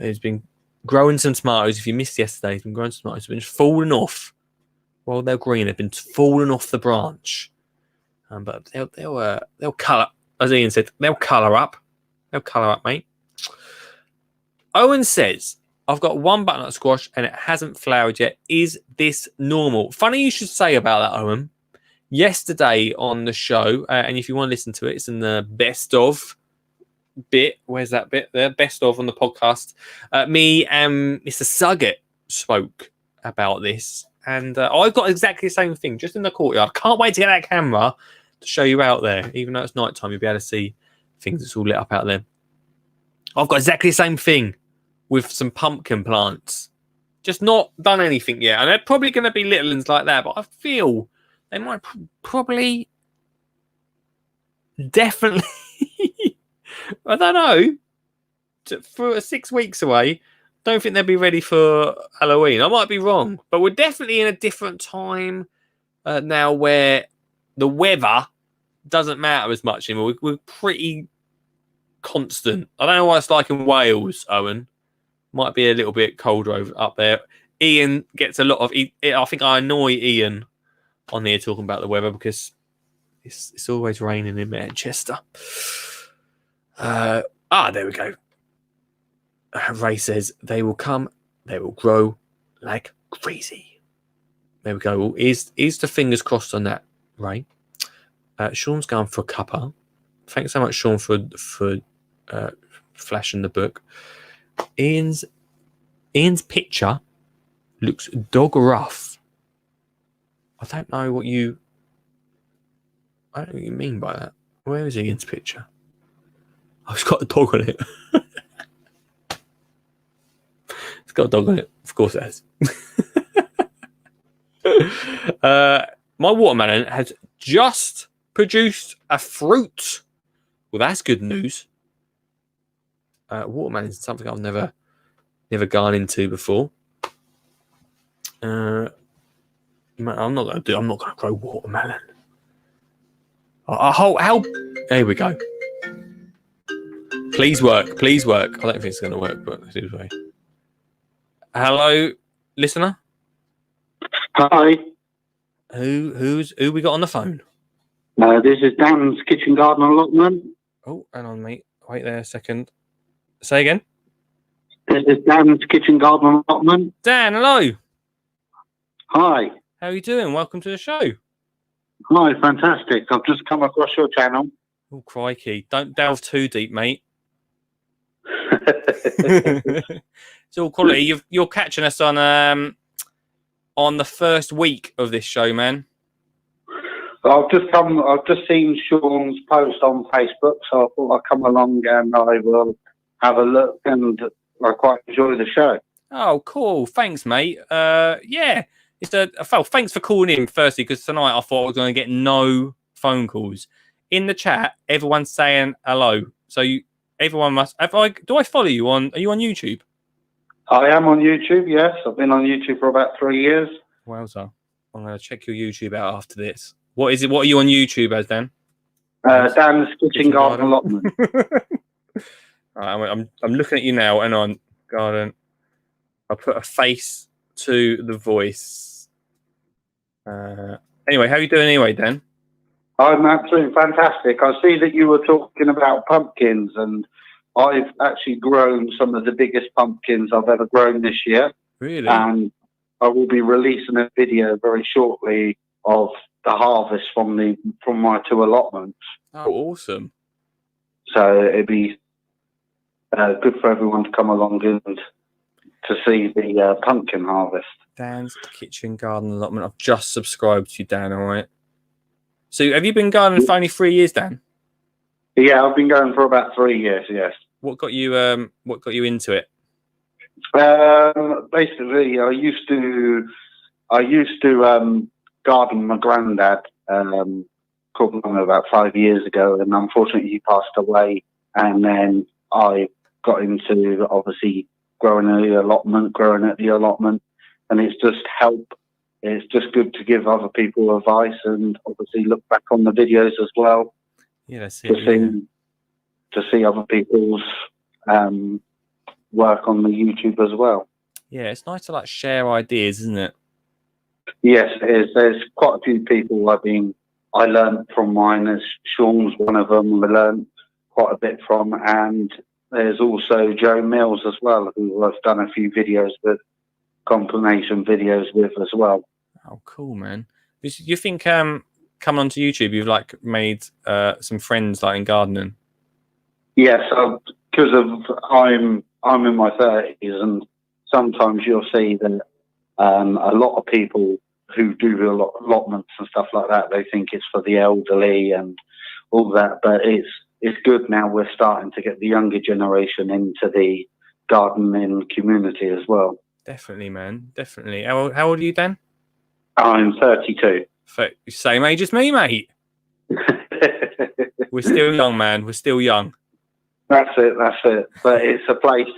He's been growing some tomatoes. If you missed yesterday, he's been growing some tomatoes. They've been falling off. While they're green, they've been falling off the branch. But they'll colour, as Ian said, they'll colour up. They'll colour up, mate. Owen says, I've got 1 butternut squash and it hasn't flowered yet. Is this normal? Funny you should say about that, Owen. Yesterday on the show, and if you want to listen to it, it's in the best of bit. Where's that bit there? Best of on the podcast. Me and Mr. Suggett spoke about this. And I've got exactly the same thing, just in the courtyard. Can't wait to get that camera to show you out there. Even though it's night time, you'll be able to see things that's all lit up out there. I've got exactly the same thing with some pumpkin plants. Just not done anything yet. And they're probably going to be little ones like that, but I feel they might probably definitely, I don't know, for 6 weeks away, don't think they'll be ready for Halloween. I might be wrong, but we're definitely in a different time now where the weather doesn't matter as much anymore. We're pretty constant. I don't know what it's like in Wales, Owen. Might be a little bit colder up there. Ian gets a lot of... I think I annoy Ian on here talking about the weather because it's always raining in Manchester. There we go. Ray says, they will come, they will grow like crazy. There we go. Well, is the fingers crossed on that, Ray? Sean's going for a cuppa. Thanks so much, Sean, for flashing the book. Ian's picture looks dog rough. I don't know what you mean by that. Where is Ian's picture? Oh, it's got a dog on it. It's got a dog on it. Of course it has. My watermelon has just produced a fruit. Well, that's good news. Watermelon is something I've never gone into before. I'm not going to grow watermelon. How? There we go. Please work. I don't think it's going to work, but anyway. Hello, listener. Hi. Who we got on the phone? This is Dan's Kitchen Garden Allotment. Oh, hang on, mate. Wait there a second. Say again. This is Dan's Kitchen Garden Allotment. Dan, hello. Hi. How are you doing? Welcome to the show. Hi, fantastic. I've just come across your channel. Oh, crikey. Don't delve too deep, mate. It's all quality. You're catching us on the first week of this show, man. I've just seen Sean's post on Facebook, so I thought I'd come along and I will have a look, and I quite enjoy the show. Oh, cool. Thanks, mate. Yeah. Thanks for calling in, firstly, because tonight I thought I was going to get no phone calls. In the chat, everyone's saying hello. So everyone must... Do I follow you on... Are you on YouTube? I am on YouTube, yes. I've been on YouTube for about 3 years. Wowza. I'm going to check your YouTube out after this. What is it? What are you on YouTube as, Dan? Dan's Kitchen Garden Allotment. I'm looking at you now, and on garden. I'll put a face to the voice. Anyway, how are you doing anyway, Dan? I'm absolutely fantastic. I see that you were talking about pumpkins, and I've actually grown some of the biggest pumpkins I've ever grown this year. Really? And I will be releasing a video very shortly of the harvest from my 2 allotments. Oh, awesome. So it'd be good for everyone to come along and to see the pumpkin harvest. Dan's Kitchen Garden Allotment. I've just subscribed to you, Dan. All right. So, have you been gardening for only 3 years, Dan? Yeah, I've been going for about 3 years. Yes. What got you into it? Basically, I used to garden my granddad probably about 5 years ago, and unfortunately he passed away. And then I got into obviously growing at the allotment, and it's just help. It's just good to give other people advice, and obviously look back on the videos as well. Yeah, that's to it. see other people's work on the YouTube as well. Yeah, it's nice to like share ideas, isn't it? Yes, it is. There's quite a few people I learned from mine. As Sean's one of them I learned quite a bit from, and there's also Joe Mills as well, who I've done a few videos with, compilation videos with as well. Oh, cool, man. You think coming onto YouTube, you've like made some friends like in gardening? Yes, because I'm in my 30s, and sometimes you'll see that a lot of people who do allotments and stuff like that, they think it's for the elderly and all that, but it's good now. We're starting to get the younger generation into the gardening community as well. Definitely, man. Definitely. How old are you, Dan? I'm 32. Same age as me, mate. We're still young, man. We're still young. That's it. But it's a place.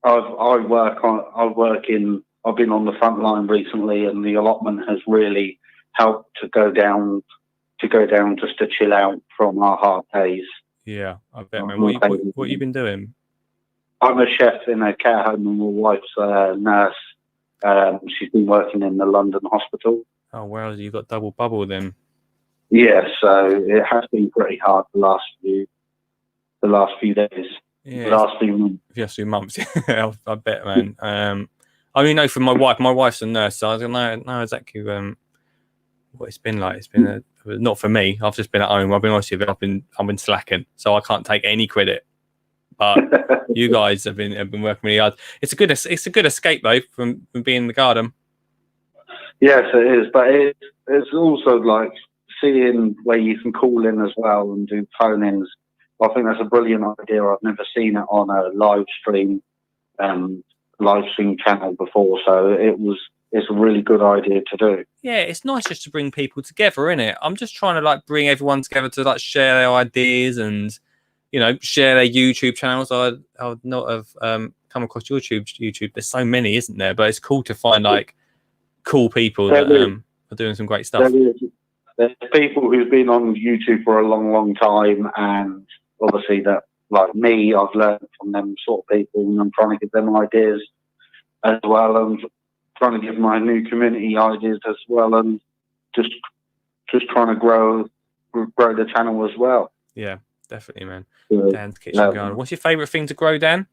I've been on the front line recently, and the allotment has really helped to go down just to chill out from our hard days. Yeah, I bet, man. What you been doing? I'm a chef in a care home, and my wife's a nurse. She's been working in the London hospital. Oh, well, you got double bubble then. Yeah, so it has been pretty hard the last few days. Yeah, the last few months. Last few months. I bet, man. I only know from my wife. My wife's a nurse, so I don't know exactly what it's been like. It's been not for me. I've just been at home. I've been honest with you. I've been slacking, so I can't take any credit. But you guys have been working really hard. It's a good escape though from being in the garden. Yes, it is. But it's also like seeing where you can call in as well and do phone-ins. I think that's a brilliant idea. I've never seen it on a live stream channel before, so it's a really good idea to do. Yeah, it's nice just to bring people together, isn't it? I'm just trying to like bring everyone together to like share their ideas and share their YouTube channels. I would not have come across your YouTube. There's so many, isn't there? But it's cool to find like cool people that are doing some great stuff. There's people who've been on YouTube for a long, long time, and obviously that, like me, I've learned from them sort of people, and I'm trying to give them ideas as well, and trying to give my new community ideas as well, and just trying to grow the channel as well. Yeah, definitely, man. Dan's Kitchen Garden. What's your favourite thing to grow, Dan?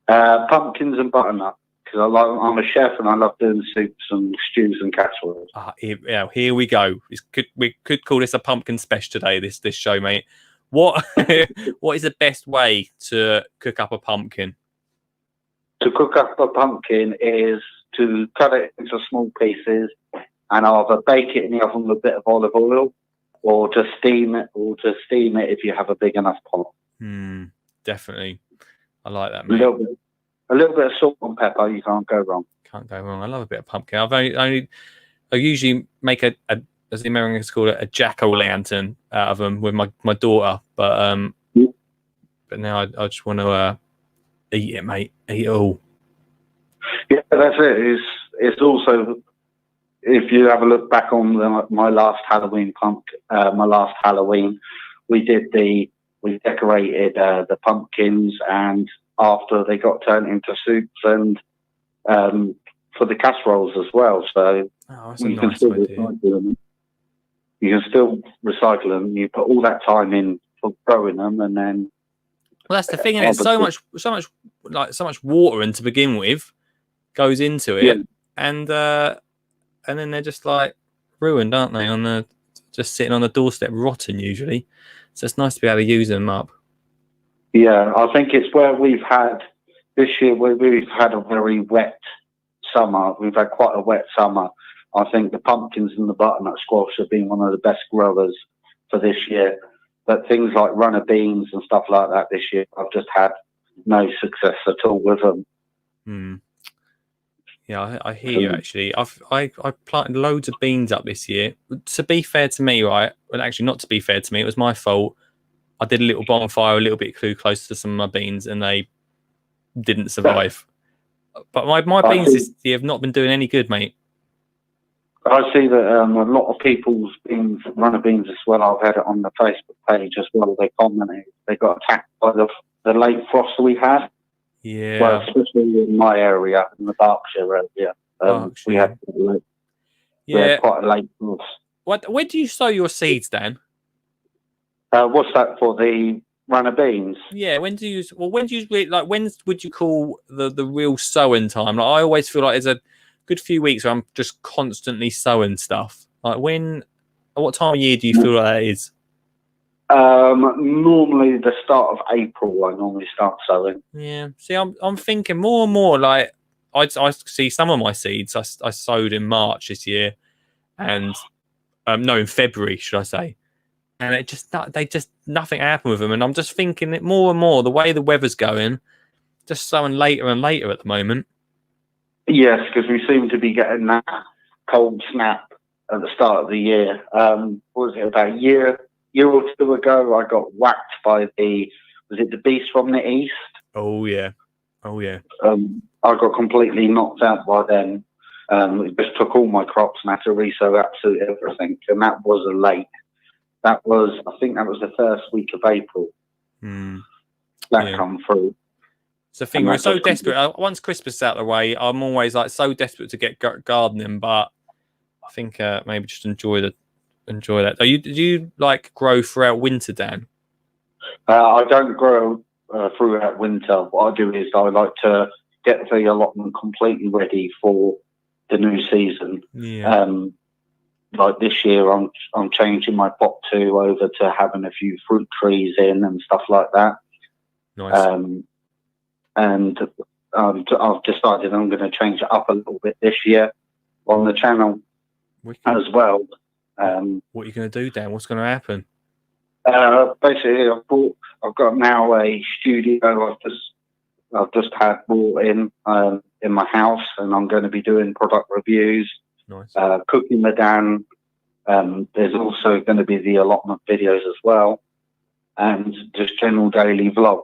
Pumpkins and butternut. Because I'm a chef and I love doing soups and stews and casseroles. Here we go. We could call this a pumpkin special today. This show, mate. What is the best way to cook up a pumpkin? To cook up a pumpkin is to cut it into small pieces and either bake it in the oven with a bit of olive oil, or to steam it, if you have a big enough pot. Definitely, I like that, mate. A little bit of salt and pepper, you can't go wrong. Can't go wrong. I love a bit of pumpkin. I usually make a as the Americans call it, a jack-o'-lantern out of them with my daughter. But now I just want to eat it, mate. Eat it all. Yeah, that's it. It's also, if you have a look back on my last Halloween we decorated the pumpkins, and after they got turned into soups and for the casseroles as well. So that's a nice idea. You can still recycle them. You put all that time in for growing them, and then. Well, that's the thing, and it's so much water, and to begin with, goes into it, and then they're just like ruined, aren't they? Just sitting on the doorstep, rotten usually. So it's nice to be able to use them up. Yeah, I think it's where we've had this year we've had a very wet summer. We've had quite a wet summer. I think the pumpkins and the butternut squash have been one of the best growers for this year. But things like runner beans and stuff like that this year, I've just had no success at all with them. Yeah, I hear you. Actually, I planted loads of beans up this year. To be fair to me, right? Well, actually, not to be fair to me, it was my fault. I did a little bonfire a little bit too close to some of my beans, and they didn't survive. But my beans this year have not been doing any good, mate. I see that a lot of people's beans, runner beans as well. I've had it on the Facebook page as well. They commented they got attacked by the late frost we had. Yeah. Well, especially in my area, in the Berkshire area, we had quite a late frost. Where do you sow your seeds, Dan? What's that for, the runner beans? Yeah. When would you call the real sowing time? Like, I always feel like there's a good few weeks where I'm just constantly sowing stuff. Like, what time of year do you feel like that is? Normally the start of April. I normally start sowing. Yeah. See, I'm thinking more and more. Like, I see some of my seeds I sowed in March this year, and in February, should I say? And nothing happened with them. And I'm just thinking that more and more, the way the weather's going, just sowing later and later at the moment. Yes, because we seem to be getting that cold snap at the start of the year. What was it, about a year or two ago, I got whacked by the beast from the east? Oh, yeah. I got completely knocked out by them. It just took all my crops and had to resow absolutely everything. And that was I think that was the first week of April. That come through. It's the thing, we're so desperate. Once Christmas is out of the way, I'm always like so desperate to get gardening, but I think maybe just enjoy that. Do you like grow throughout winter, Dan? I don't grow throughout winter. What I do is I like to get the allotment completely ready for the new season. Yeah. Like this year, I'm changing my pot two over to having a few fruit trees in and stuff like that. Nice. And I've decided I'm going to change it up a little bit this year on the channel as well. What are you going to do, Dan? What's going to happen? Basically, I've got now a studio I've just had brought in my house, and I'm going to be doing product reviews, nice. Cooking with Dan. There's also going to be the allotment videos as well, and just general daily vlogs.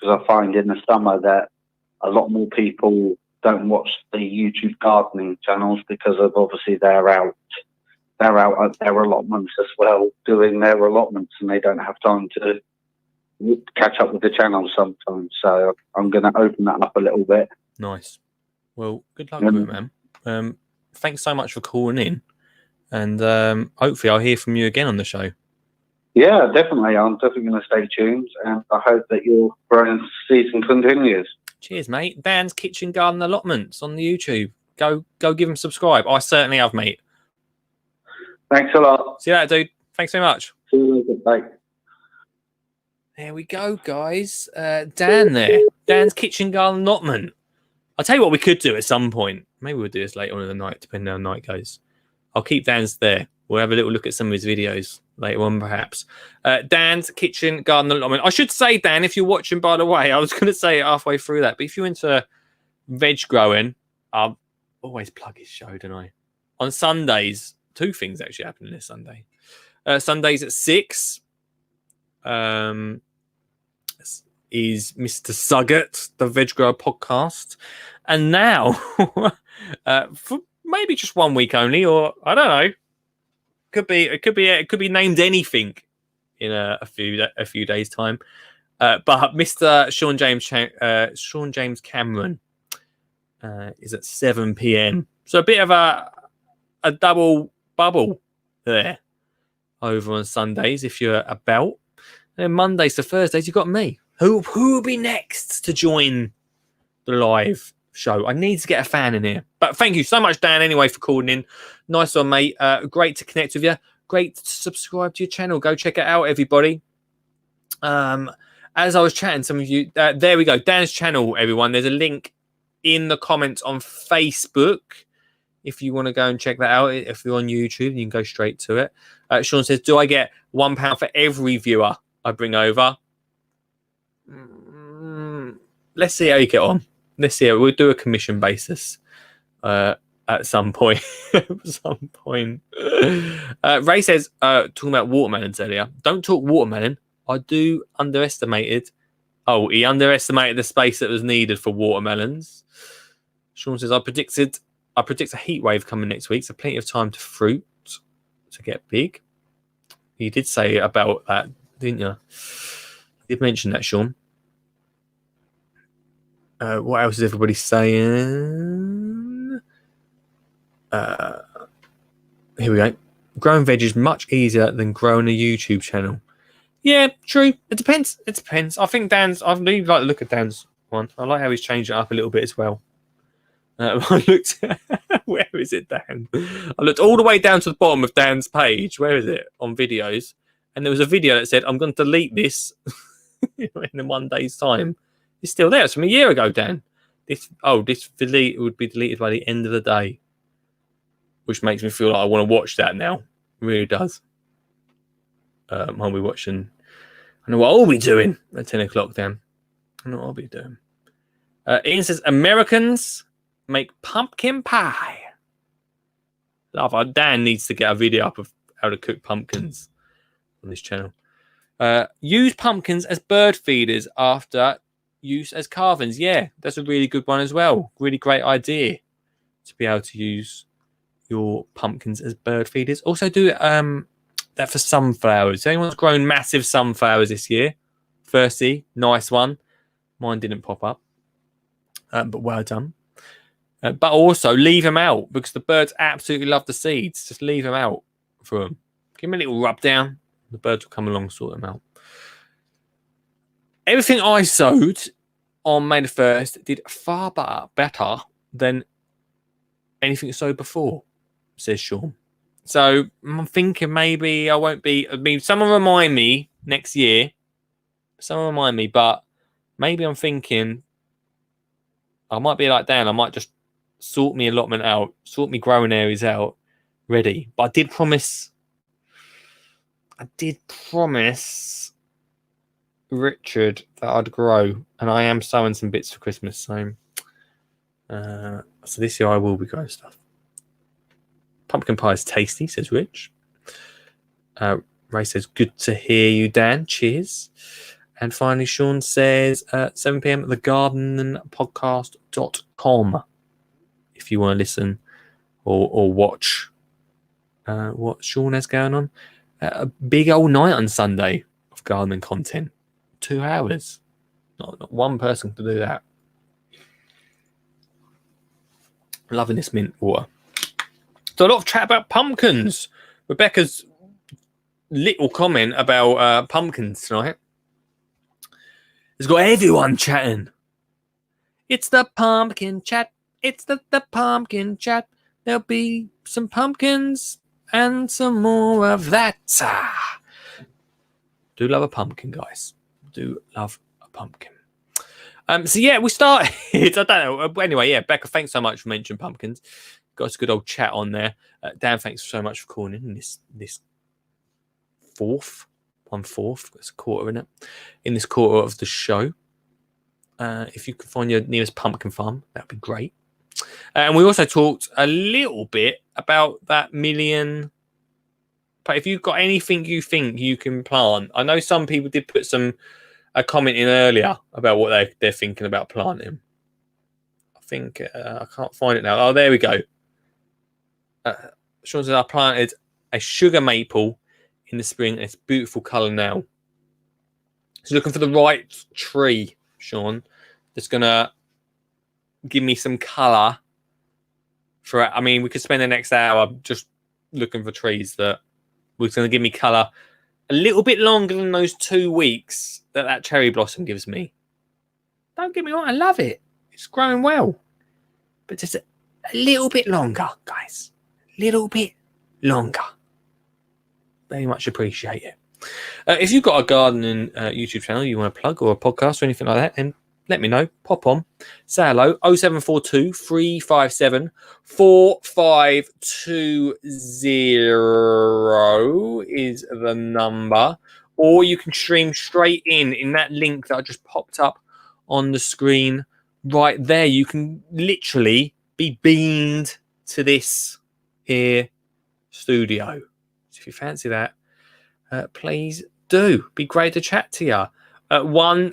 Because I find in the summer that a lot more people don't watch the YouTube gardening channels because of obviously they're out at their allotments as well, doing their allotments, and they don't have time to catch up with the channel sometimes. So I'm going to open that up a little bit. Nice. Well, good luck with it, man. Thanks so much for calling in, and hopefully I'll hear from you again on the show. Yeah, definitely. I'm definitely going to stay tuned, and I hope that your growing season continues. Cheers, mate. Dan's Kitchen Garden Allotments on the YouTube. Go give him a subscribe. I certainly have, mate. Thanks a lot. See you later, dude. Thanks so much. See you later. Bye. There we go, guys. Dan there. Dan's Kitchen Garden Allotment. I'll tell you what we could do at some point. Maybe we'll do this later on in the night, depending on how the night goes. I'll keep Dan's there. We'll have a little look at some of his videos later on, perhaps. Dan's Kitchen Garden Allotment. I should say, Dan, if you're watching, by the way, I was going to say it halfway through that, but if you're into veg growing, I'll always plug his show, don't I? On Sundays, two things actually happening this Sunday. Sundays at 6 is Mr. Sugget, the Veg Grower podcast. And now, for maybe just 1 week only, or I don't know, it could be named anything in a few days time. But Mr. Sean James Cameron is at 7 p.m. So a bit of a double bubble there over on Sundays if you're about. And then Mondays to Thursdays you've got me. Who will be next to join the live show? I need to get a fan in here. But thank you so much, Dan, anyway, for calling in. Nice one, mate. Great to connect with you. Great to subscribe to your channel. Go check it out, everybody. And as I was chatting, some of you, there we go, Dan's channel, everyone. There's a link in the comments on Facebook if you want to go and check that out. If you're on YouTube, you can go straight to it. Sean says, do I get £1 for every viewer I bring over? Let's see how you get on. Let's see. We'll do a commission basis at some point. Ray says, talking about watermelons earlier. Don't talk watermelon. I do underestimated. Oh, he underestimated the space that was needed for watermelons. Sean says, I predict a heat wave coming next week, so plenty of time to fruit to get big. You did say about that, didn't you? You did mention that, Sean. What else is everybody saying? Here we go. Growing veg is much easier than growing a YouTube channel. Yeah, true. It depends. I think Dan's. I really like to look at Dan's one. I like how he's changed it up a little bit as well. I looked. Where is it, Dan? I looked all the way down to the bottom of Dan's page. Where is it? On videos. And there was a video that said, I'm going to delete this in 1 day's time. It's still there. It's from a year ago, Dan. This delete would be deleted by the end of the day. Which makes me feel like I want to watch that now. It really does. I'll be watching. I know what I'll be doing at 10 o'clock, Dan. I know what I'll be doing. Ian says, Americans make pumpkin pie. Love it. Dan needs to get a video up of how to cook pumpkins on this channel. Use pumpkins as bird feeders after use as carvings. Yeah, that's a really good one as well. Really great idea to be able to use your pumpkins as bird feeders. Also do that for sunflowers. Anyone's grown massive sunflowers this year? Firstly, nice one. Mine didn't pop up. But well done. But also leave them out because the birds absolutely love the seeds. Just leave them out for them. Give them a little rub down. The birds will come along and sort them out. Everything I sowed on May the 1st did far better than anything sowed before, says Sean. So I'm thinking maybe I won't be. I mean, someone remind me next year. Someone remind me, but maybe I'm thinking I might be like Dan. I might just sort me allotment out, sort me growing areas out, ready. But I did promise Richard that I'd grow, and I am sowing some bits for Christmas. So this year I will be growing stuff. Pumpkin pie is tasty, says Rich. Ray says, good to hear you, Dan. Cheers. And finally, Sean says, 7 p.m. at thegardenpodcast.com if you want to listen or watch what Sean has going on. A big old night on Sunday of gardening content. 2 hours. Not one person to do that. Loving this mint water. So a lot of chat about pumpkins. Rebecca's little comment about pumpkins tonight has got everyone chatting. It's the pumpkin chat. It's the pumpkin chat. There'll be some pumpkins and some more of that. Do love a pumpkin, guys. Do love a pumpkin. So yeah, we started. I don't know. Anyway, yeah, Becca, thanks so much for mentioning pumpkins. Got us a good old chat on there. Dan, thanks so much for calling in this 1/4. That's a quarter, isn't it? In this quarter of the show. If you can find your nearest pumpkin farm, that'd be great. And we also talked a little bit about that million. But if you've got anything you think you can plant, I know some people did put a comment in earlier about what they're thinking about planting. I think I can't find it now. Oh, there we go. Sean said I planted a sugar maple in the spring. It's beautiful colour now. So looking for the right tree, Sean, that's gonna give me some colour. I mean, we could spend the next hour just looking for trees that was going to give me colour a little bit longer than those 2 weeks that cherry blossom gives me. Don't get me wrong, I love it. It's growing well. But just a little bit longer, guys. A little bit longer. Very much appreciate it. If you've got a gardening YouTube channel you want to plug, or a podcast or anything like that, then let me know. Pop on. Say hello. 0742 357 4520 is the number. Or you can stream straight in that link that I just popped up on the screen right there. You can literally be beamed to this here studio. So if you fancy that, please do. Be great to chat to you. At one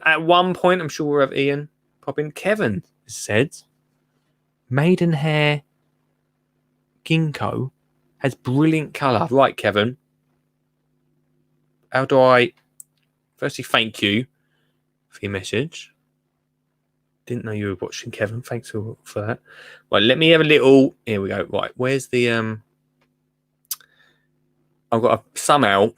point, I'm sure we'll have Ian pop in. Kevin said, maidenhair ginkgo has brilliant colour. Right, Kevin. How do I... Firstly, thank you for your message. Didn't know you were watching, Kevin. Thanks for that. Right, let me have a little... Here we go. Right, where's the... I've got a... Somehow...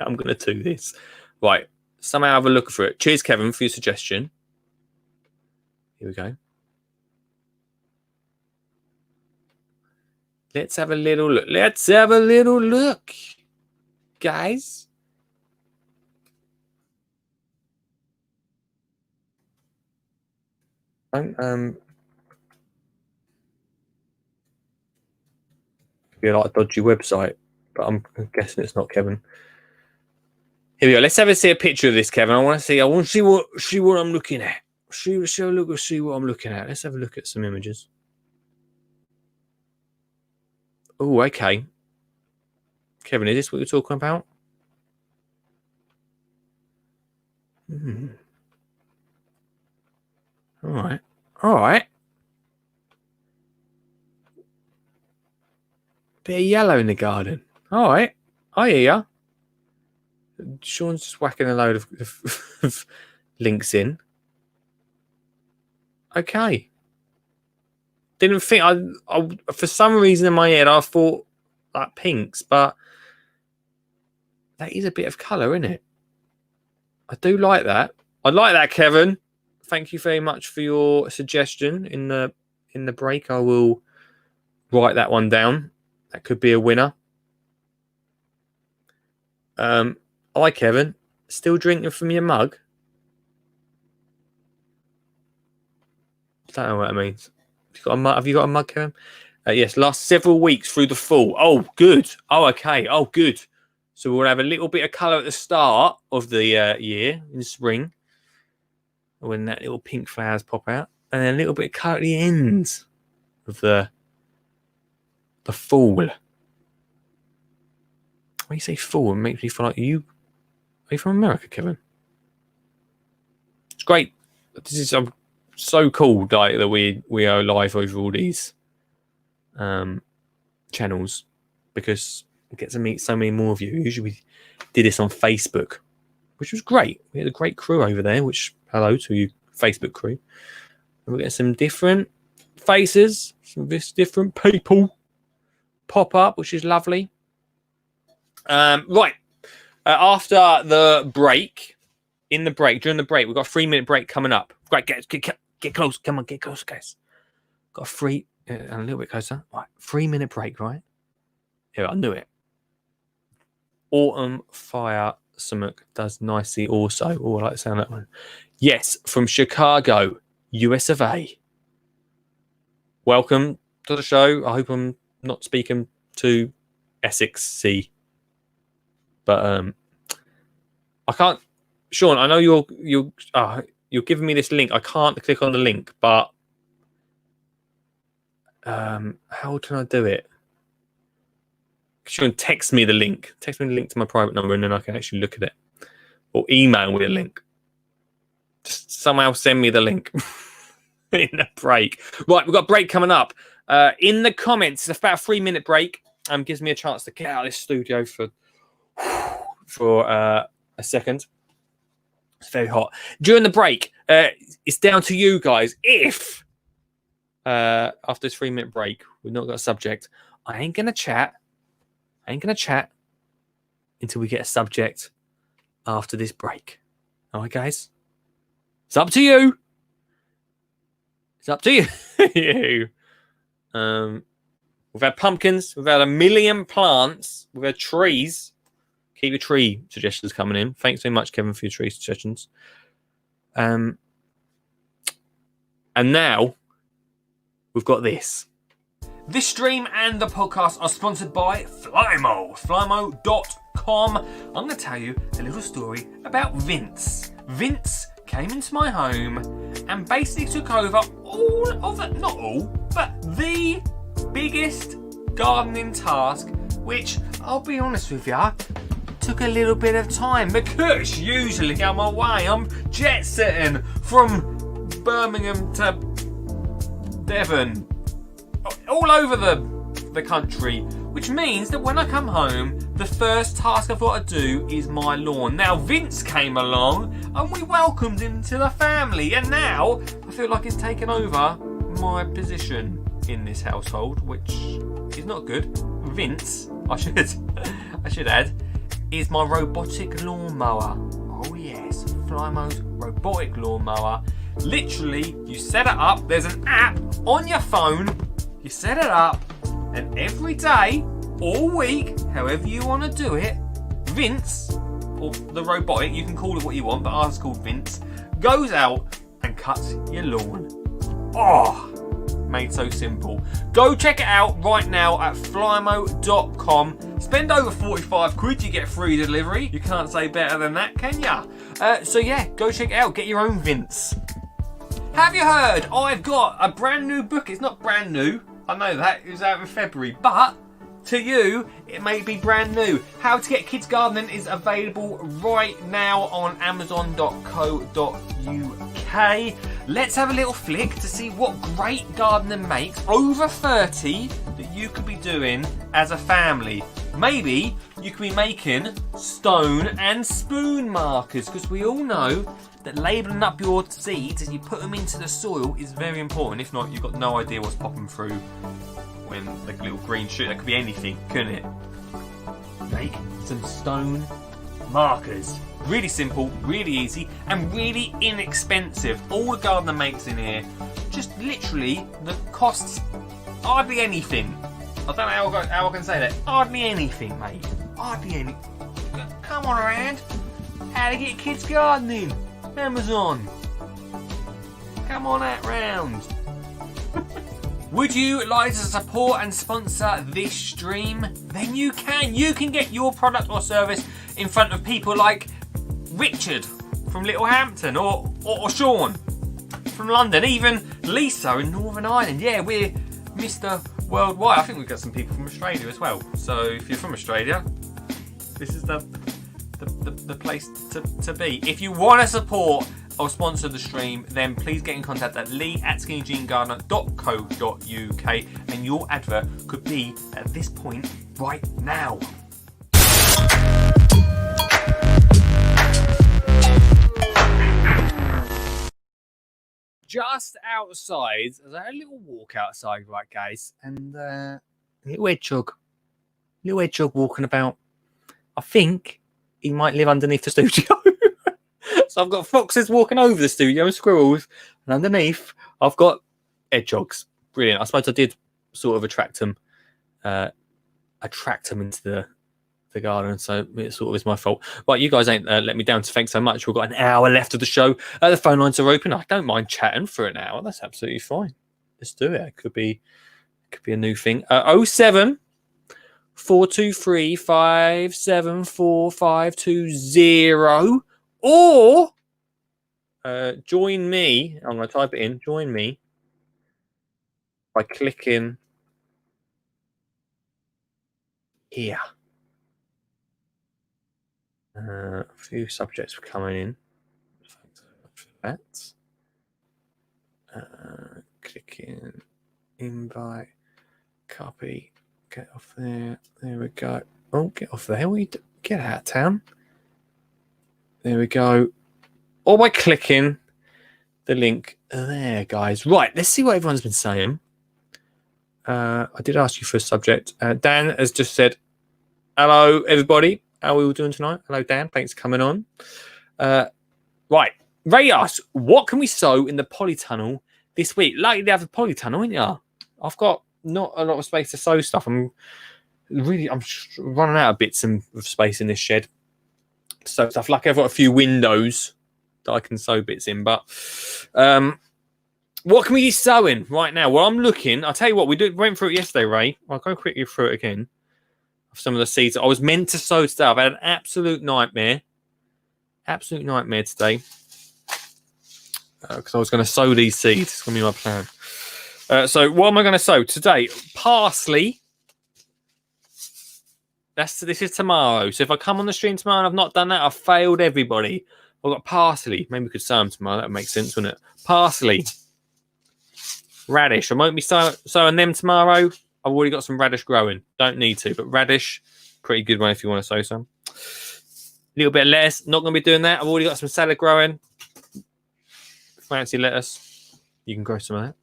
I'm going to do this. Right, somehow have a look for it. Cheers, Kevin, for your suggestion. Here we go. Let's have a little look. Let's have a little look, guys. Be like a dodgy website, but I'm guessing it's not, Kevin. Here we go. Let's see a picture of this, Kevin. I want to see what I'm looking at. See what I'm looking at. Let's have a look at some images. Oh, okay. Kevin, is this what you're talking about? All right. Bit of yellow in the garden. All right. I hear ya. Sean's just whacking a load of links in. Okay. Didn't think I for some reason in my head I thought like pinks, but that is a bit of colour, isn't it? I do like that. I like that, Kevin. Thank you very much for your suggestion in the break. I will write that one down. That could be a winner. Hi, Kevin. Still drinking from your mug? I don't know what that means. Have you got a mug, Kevin? Yes, last several weeks through the fall. Oh, good. Oh, okay. Oh, good. So we'll have a little bit of colour at the start of the year in the spring, when that little pink flowers pop out, and then a little bit of colour at the end of the fall. When you say fall, it makes me feel like you... Are you from America, Kevin? It's great. This is so cool, like, that we are live over all these channels, because we get to meet so many more of you. Usually we did this on Facebook, which was great. We had a great crew over there, which, hello to you, Facebook crew. And we get some different faces, some different people pop up, which is lovely. Right. After the break, during the break, we've got a 3-minute break coming up. Right, get close. Come on, get close, guys. Got a little bit closer. Right, 3-minute break, right? Yeah, I knew it. Autumn Fire Smoke does nicely also. Oh, I like the sound of that one. Yes, from Chicago, US of A. Welcome to the show. I hope I'm not speaking to Essex-C. But I can't, Sean. I know you're giving me this link. I can't click on the link, but how can I do it? Sean, text me the link. Text me the link to my private number, and then I can actually look at it. Or email me a link. Just somehow send me the link in the break. Right, we've got a break coming up. In the comments, it's about a 3-minute break. Gives me a chance to get out of this studio for a second. It's very hot. During the break, it's down to you guys. If after this 3-minute break, we've not got a subject, I ain't gonna chat until we get a subject after this break. All right, guys? It's up to you. It's up to you. We've had pumpkins. We've had a million plants. We've had trees. Keep your tree suggestions coming in. Thanks very much, Kevin, for your tree suggestions. And now we've got this. This stream and the podcast are sponsored by Flymo. Flymo.com. I'm going to tell you a little story about Vince. Vince came into my home and basically took over all of it, not all, but the biggest gardening task, which, I'll be honest with you, took a little bit of time because usually I'm away. I'm jet setting from Birmingham to Devon, all over the country, which means that when I come home, the first task I've got to do is my lawn. Now, Vince came along and we welcomed him to the family, and now I feel like he's taken over my position in this household, which is not good. Vince, I should add, is my robotic lawnmower. Oh yes, Flymo's robotic lawnmower. Literally, you set it up, there's an app on your phone, you set it up, and every day, all week, however you want to do it, Vince, or the robotic, you can call it what you want, but ours is called Vince, goes out and cuts your lawn. Oh, made so simple. Go check it out right now at flymo.com. Spend over 45 quid, you get free delivery. You can't say better than that, can ya? So yeah, go check it out, get your own Vince. Have you heard? I've got a brand new book. It's not brand new, I know that, it was out in February, but to you, it may be brand new. How to Get Kids Gardening is available right now on amazon.co.uk. Let's have a little flick to see what great gardening makes over 30 that you could be doing as a family. Maybe you could be making stone and spoon markers, because we all know that labelling up your seeds as you put them into the soil is very important. If not, you've got no idea what's popping through when the little green shoot. That could be anything, couldn't it? Make some stone markers. Really simple, really easy, and really inexpensive. All the gardener makes in here, just literally, the costs hardly anything. I don't know how I can say that. Hardly anything, mate. Hardly anything. Come on around. How to Get Kids Gardening. Amazon. Come on out round. Would you like to support and sponsor this stream? Then you can. You can get your product or service in front of people like Richard from Littlehampton, or Sean from London, even Lisa in Northern Ireland. Yeah, we're Mr. Worldwide. I think we've got some people from Australia as well. So if you're from Australia, this is the place to be. If you want to support or sponsor the stream, then please get in contact at lee@skinnyjeangardener.co.uk, and your advert could be at this point right now. Just outside, I had a little walk outside, right, guys, and little hedgehog walking about. I think he might live underneath the studio. So I've got foxes walking over the studio and squirrels, and underneath I've got hedgehogs. Brilliant. I suppose I did sort of attract them into the garden, so it sort of is my fault. Right, you guys ain't let me down, so thanks so much. We've got an hour left of the show. The phone lines are open. I don't mind chatting for an hour. That's absolutely fine. Let's do it. It could be a new thing. 07 423 574 520, or join me. I'm going to type it in. Join me by clicking here. A few subjects were coming in. Thanks for that. Clicking invite, copy, get off there. There we go. Oh, get off there. Get out of town. There we go. Or by clicking the link there, guys. Right, let's see what everyone's been saying. I did ask you for a subject. Dan has just said, hello, everybody. How are we all doing tonight? Hello, Dan. Thanks for coming on. Right. Ray asks, what can we sow in the polytunnel this week? Likely to have a polytunnel, ain't ya? I've got not a lot of space to sow stuff. I'm Really, I'm running out of bits of space in this shed. So stuff like I've got a few windows that I can sew bits in, but what can we be sewing right now? Well, I'm looking. I'll tell you what, went through it yesterday, Ray. I'll go quickly through it again. Some of the seeds I was meant to sow today. I've had an absolute nightmare. Absolute nightmare today. Because I was going to sow these seeds. It's going to be my plan. So what am I going to sow today? Parsley. This is tomorrow. So if I come on the stream tomorrow and I've not done that, I've failed everybody. I've got parsley. Maybe we could sow them tomorrow. That would make sense, wouldn't it? Parsley. Radish. I won't be sowing them tomorrow. I've already got some radish growing. Don't need to, but radish, pretty good one if you want to sow some. A little bit of lettuce. Not going to be doing that. I've already got some salad growing. Fancy lettuce. You can grow some of that.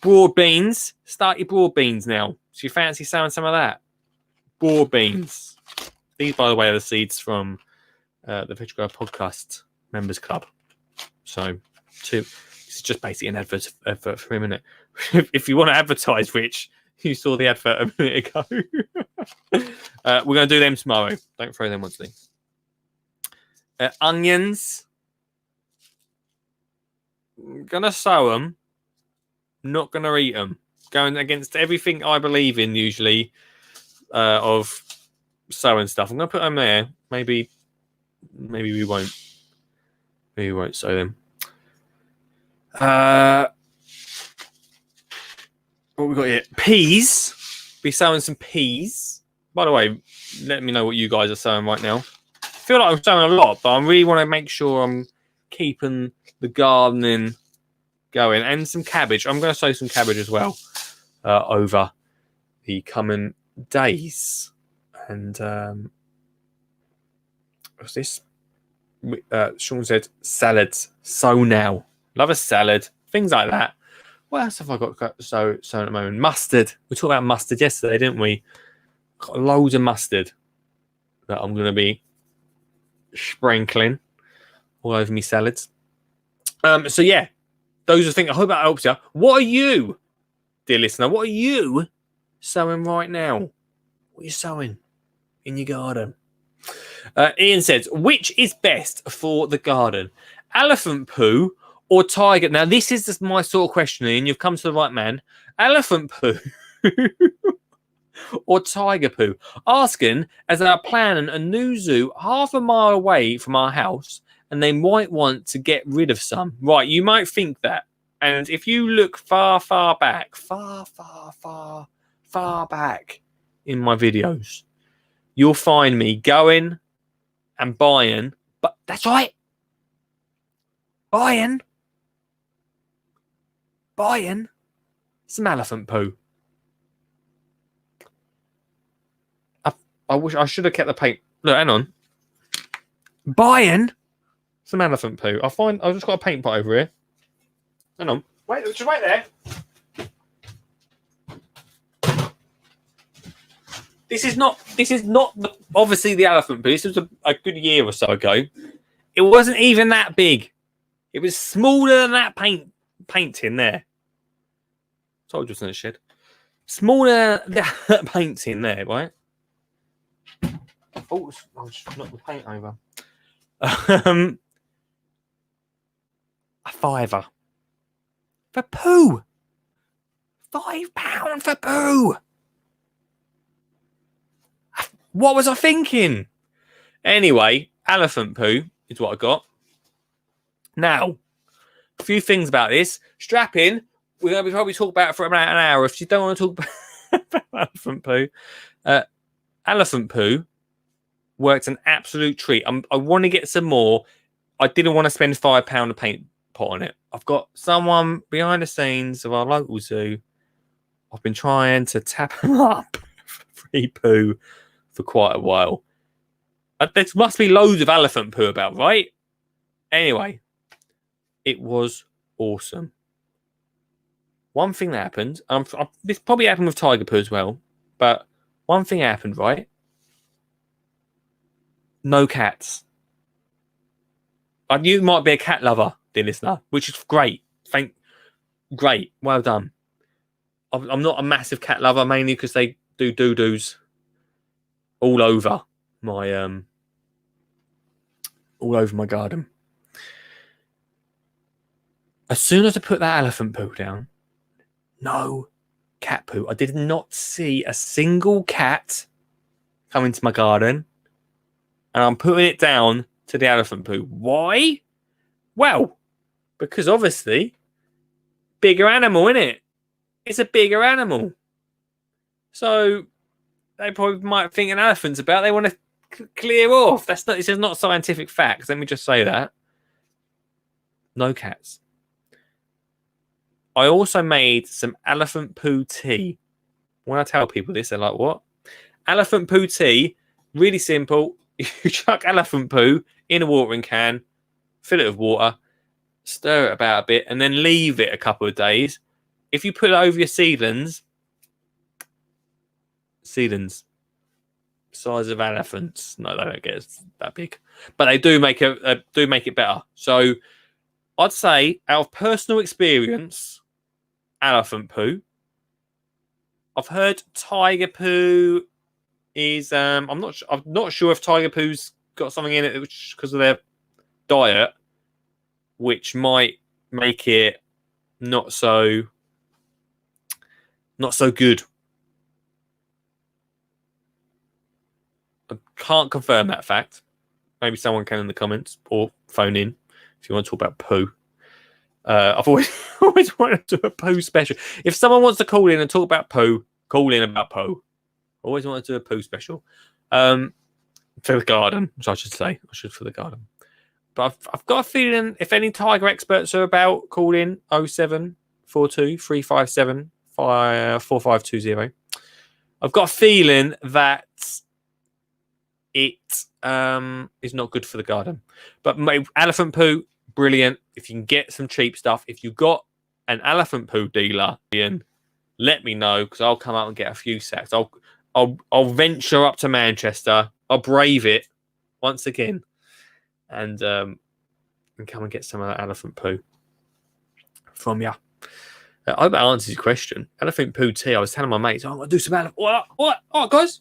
Broad beans. Start your broad beans now. So you fancy sowing some of that? Broad beans. These, by the way, are the seeds from the Veg Grower Podcast Members Club. So, this is just basically an advert for a minute. If you want to advertise, Rich, you saw the advert a minute ago. We're going to do them tomorrow. Don't throw them once onions. I'm going to sow them. Not going to eat them. Going against everything I believe in, usually, of sowing stuff. I'm going to put them there. Maybe we won't. Maybe we won't sow them. What we got here? Peas. Be sowing some peas. By the way, let me know what you guys are sowing right now. I feel like I'm sowing a lot, but I really want to make sure I'm keeping the gardening going. And some cabbage. I'm going to sow some cabbage as well over the coming days. And what's this? Sean said salads. Sow now. Love a salad. Things like that. What else have I got so at the moment? Mustard. We talked about mustard yesterday, didn't we? Got loads of mustard that I'm going to be sprinkling all over me salads. So yeah, those are things. I hope that helps you. What are you, dear listener? What are you sowing right now? What are you sowing in your garden? Ian says, which is best for the garden? Elephant poo or tiger? Now, this is just my sort of question, Ian. You've come to the right man. Elephant poo or tiger poo? Asking as I'm planning a new zoo half a mile away from our house, and they might want to get rid of some. Right, you might think that. And if you look far back in my videos, you'll find me going and buying, but that's right, buying some elephant poo. I wish I should have kept the paint. Look, hang on. Buying some elephant poo. I've just got a paint pot over here. Hang on. Wait, just wait there. This is not obviously the elephant poo. This was a good year or so ago. It wasn't even that big. It was smaller than that paint tin there. Told you it's in the shed. Smaller than that paint tin there, right? Oh, I'll just knock the paint over. A £5 for poo. £5 for poo. What was I thinking? Anyway, elephant poo is what I got. Now, a few things about this. Strap in. We're going to probably talk about it for about an hour. If you don't want to talk about elephant poo. Elephant poo worked an absolute treat. I want to get some more. I didn't want to spend £5 a paint pot on it. I've got someone behind the scenes of our local zoo. I've been trying to tap them up for free poo for quite a while. There must be loads of elephant poo about, right? Anyway, it was awesome. One thing that happened, this probably happened with tiger poo as well, but one thing happened, right? No cats. I knew you might be a cat lover, dear listener, which is great. Great. Well done. I'm not a massive cat lover, mainly because they do doo-doos all over my garden. As soon as I put that elephant poo down, no cat poo. I did not see a single cat come into my garden, and I'm putting it down to the elephant poo. Why? Well, because obviously, bigger animal, innit? It's a bigger animal. So they probably might think an elephant's about. They want to clear off. This is not scientific facts. Let me just say that. No cats. I also made some elephant poo tea. When I tell people this, they're like, what? Elephant poo tea, really simple. You chuck elephant poo in a watering can, fill it with water, stir it about a bit, and then leave it a couple of days. If you put it over your seedlings, size of elephants. No, they don't get that big, but they do make it better. So I'd say, out of personal experience, elephant poo. I've heard tiger poo is I'm not sure if tiger poo's got something in it because of their diet, which might make it not so good. I can't confirm that fact. Maybe someone can in the comments or phone in if you want to talk about poo. I've always wanted to do a poo special. If someone wants to call in and talk about poo, call in about poo. Always wanted to do a poo special. For the garden, which I should say. For the garden. But I've got a feeling if any tiger experts are about, call in 0742 357 4520. I've got a feeling that it is not good for the garden. But elephant poo, brilliant. If you can get some cheap stuff, if you've got an elephant poo dealer, Ian, let me know because I'll come out and get a few sacks. I'll venture up to Manchester. I'll brave it once again, and come and get some of that elephant poo from you. I hope that answers your question. Elephant poo tea. I was telling my mates, I'm gonna do some elephant. What? Oh, guys,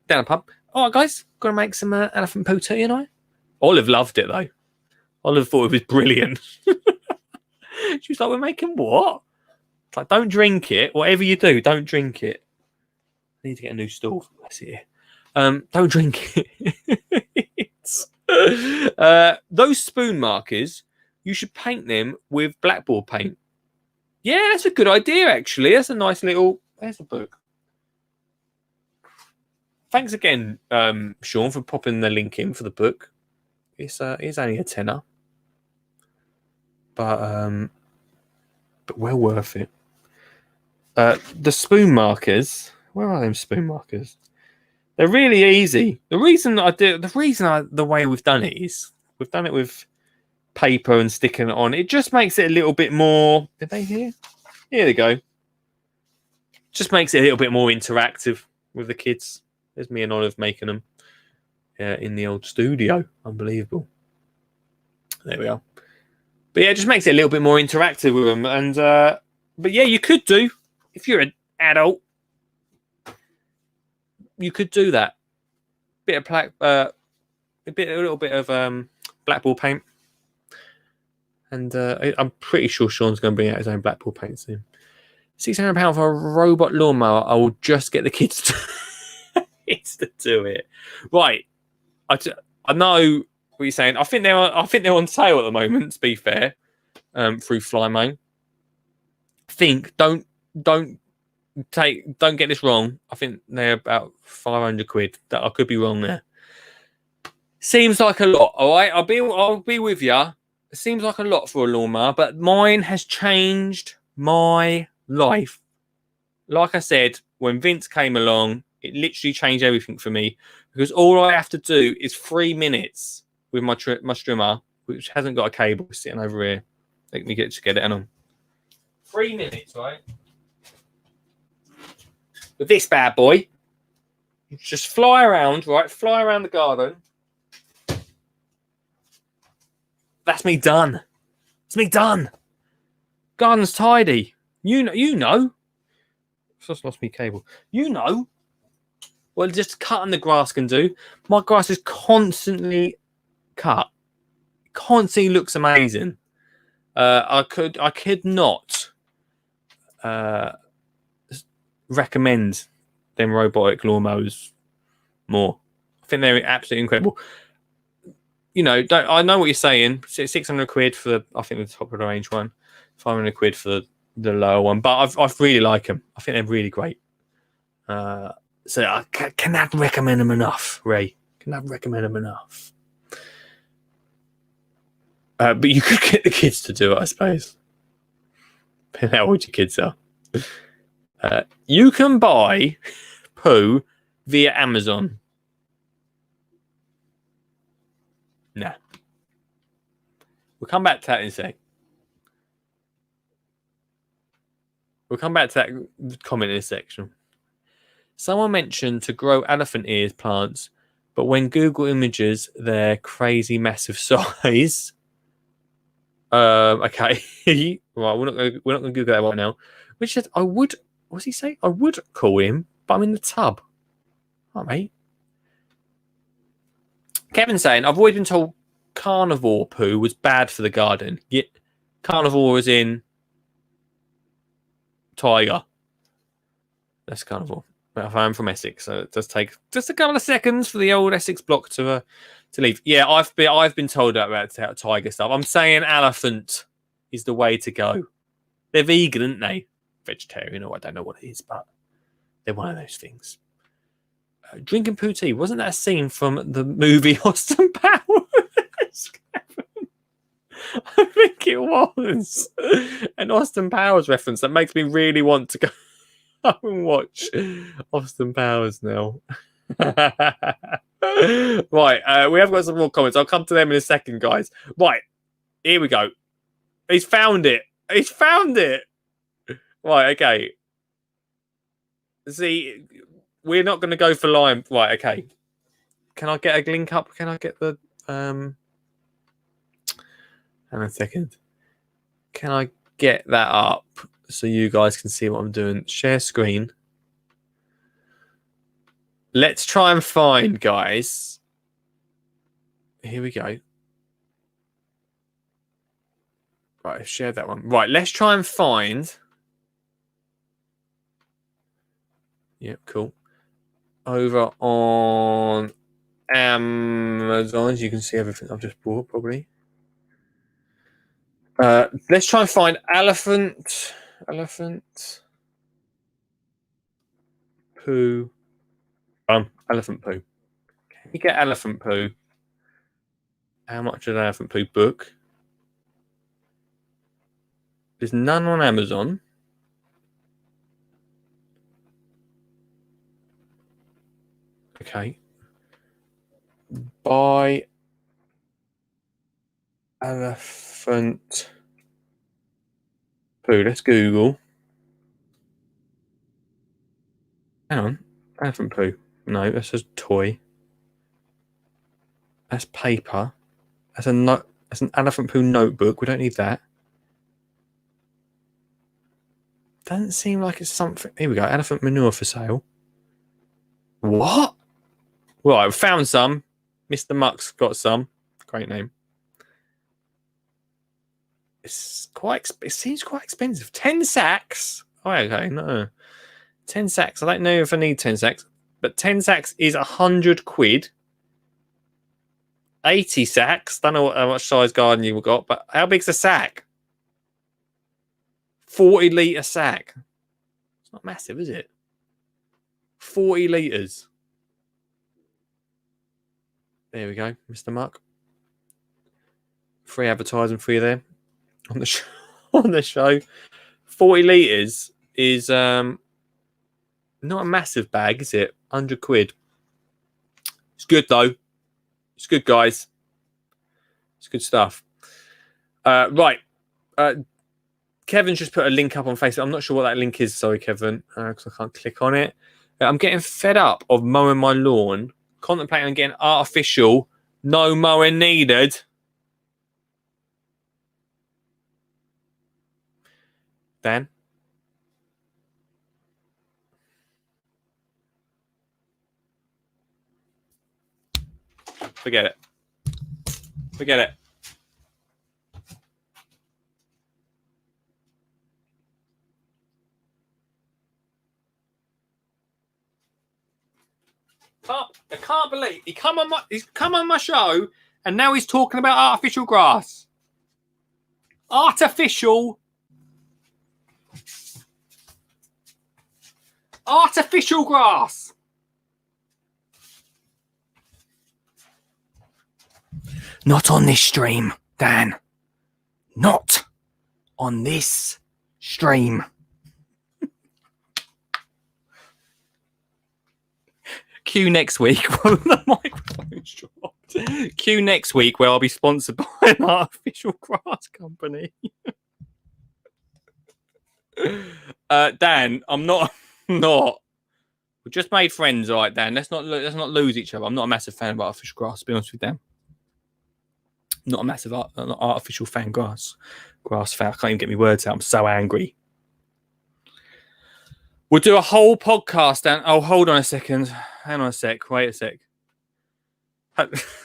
down a pub. Oh, guys, gonna make some elephant poo tea, you know. Olive loved it though. Olive thought it was brilliant. She was like, "We're making what?" It's like, don't drink it. Whatever you do, don't drink it. I need to get a new stool. That's it. Don't drink it. Those spoon markers, you should paint them with blackboard paint. Yeah, that's a good idea, actually. That's a nice little... There's a book. Thanks again, Sean, for popping the link in for the book. It's only a tenner. But well worth it. The spoon markers... Where are them spoon markers? They're really easy. The way we've done it is we've done it with paper and sticking it on. It just makes it a little bit more. Did they hear? Here they go. Just makes it a little bit more interactive with the kids. There's me and Olive making them in the old studio. Unbelievable. There we are. But yeah, it just makes it a little bit more interactive with them. And but yeah, you could do if you're an adult. You could do that. A little bit of blackboard paint, and I'm pretty sure Sean's going to bring out his own blackboard paint soon. £600 for a robot lawnmower. I will just get the kids to do it. Right. I know what you're saying. I think they're on sale at the moment. To be fair, through Flymane. Don't get this wrong. I think they're about £500. That I could be wrong there. Seems like a lot. All right, I'll be with you. It seems like a lot for a lawnmower, but mine has changed my life. Like I said, when Vince came along, it literally changed everything for me because all I have to do is 3 minutes with my strimmer, which hasn't got a cable sitting over here. Let me get it on. 3 minutes, right? With this bad boy, you just fly around the garden. That's me done. It's me done. Garden's tidy. You know. Just lost me cable. You know. Well, just cutting the grass can do. My grass is constantly cut. Constantly looks amazing. I could not recommend them robotic lawnmowers more. I think they're absolutely incredible. You know, I know what you're saying. 600 quid for I think the top of the range one, 500 quid for the lower one. But I really like them. I think they're really great. So I cannot recommend them enough, Ray. Cannot recommend them enough. But you could get the kids to do it, I suppose. Depending how old your kids are. You can buy poo via Amazon. Nah. We'll come back to that in a sec. We'll come back to that comment in a section. Someone mentioned to grow elephant ears plants, but when Google images their crazy massive size. Okay. Right, we're not gonna Google that right now. Which said I would. What's he say? I would call him, but I'm in the tub. All right. Kevin's saying I've always been told carnivore poo was bad for the garden. Yeah, carnivore is in tiger. That's carnivore. But I'm from Essex, so it does take just a couple of seconds for the old Essex block to leave. Yeah, I've been told about tiger stuff. I'm saying elephant is the way to go. They're vegan, aren't they? Vegetarian, or I don't know what it is, but they're one of those things. Drinking poo tea, wasn't that a scene from the movie Austin Powers? I think it was an Austin Powers reference that makes me really want to go and watch Austin Powers now. Right, we have got some more comments. I'll come to them in a second, guys. Right, here we go. He's found it. He's found it. Right, okay. See, we're not going to go for lime. Right, okay. Can I get a link up? Can I get the hang on a second. Can I get that up so you guys can see what I'm doing? Share screen. Let's try and find, guys. Here we go. Right, I've shared that one. Right, let's try and find. Yep, cool. Over on Amazon, as you can see everything I've just bought, probably. Let's try and find elephant poo. Elephant poo. Can you get elephant poo? How much is an elephant poo book? There's none on Amazon. Okay. Buy elephant poo. Let's Google. Hang on. Elephant poo. No, that's a toy. That's paper. That's an elephant poo notebook. We don't need that. Doesn't seem like it's something. Here we go. Elephant manure for sale. What? Well, I found some. Mr. Muck's got some. Great name. It seems quite expensive. 10 sacks. Oh, okay, no. 10 sacks. I don't know if I need 10 sacks, but 10 sacks is 100 quid. 80 sacks. Don't know how much size garden you've got, but how big's a sack? 40 litre sack. It's not massive, is it? 40 litres. There we go, Mr. Muck. Free advertising for you there on the show. On the show. 40 litres is not a massive bag, is it? 100 quid. It's good though. It's good, guys. It's good stuff. Right. Kevin's just put a link up on Facebook. I'm not sure what that link is. Sorry, Kevin, because I can't click on it. I'm getting fed up of mowing my lawn. Contemplating on getting artificial. No mowing needed. Dan? Forget it. Forget it. I can't believe he's come on my show, and now he's talking about artificial grass. Artificial grass. Not on this stream, Dan. Not on this stream. Cue next week when the microphone's dropped. Cue next week where I'll be sponsored by an artificial grass company. Dan, I'm not. We just made friends, all right, Dan. Let's not lose each other. I'm not a massive fan of artificial grass, to be honest with you, Dan. Not a massive artificial fan grass fan. I can't even get my words out. I'm so angry. We'll do a whole podcast, Dan. Oh, hold on a second. Hang on a sec. Wait a sec.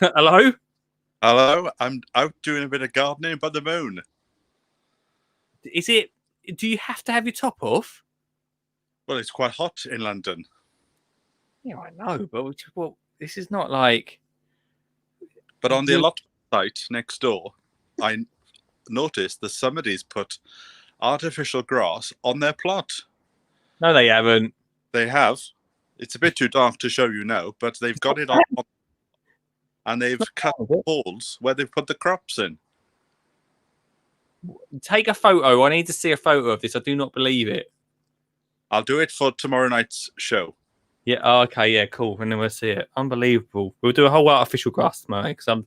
Hello? Hello. I'm out doing a bit of gardening by the moon. Is it? Do you have to have your top off? Well, it's quite hot in London. Yeah, I know, but well, this is not like. But on the allotment site next door, I noticed that somebody's put artificial grass on their plot. No, they haven't. They have. It's a bit too dark to show you now, but they've got it on, and they've cut holes where they've put the crops in. Take a photo. I need to see a photo of this. I do not believe it. I'll do it for tomorrow night's show. Yeah. Oh, okay. Yeah. Cool. And then we'll see it. Unbelievable. We'll do a whole artificial grass tomorrow because I'm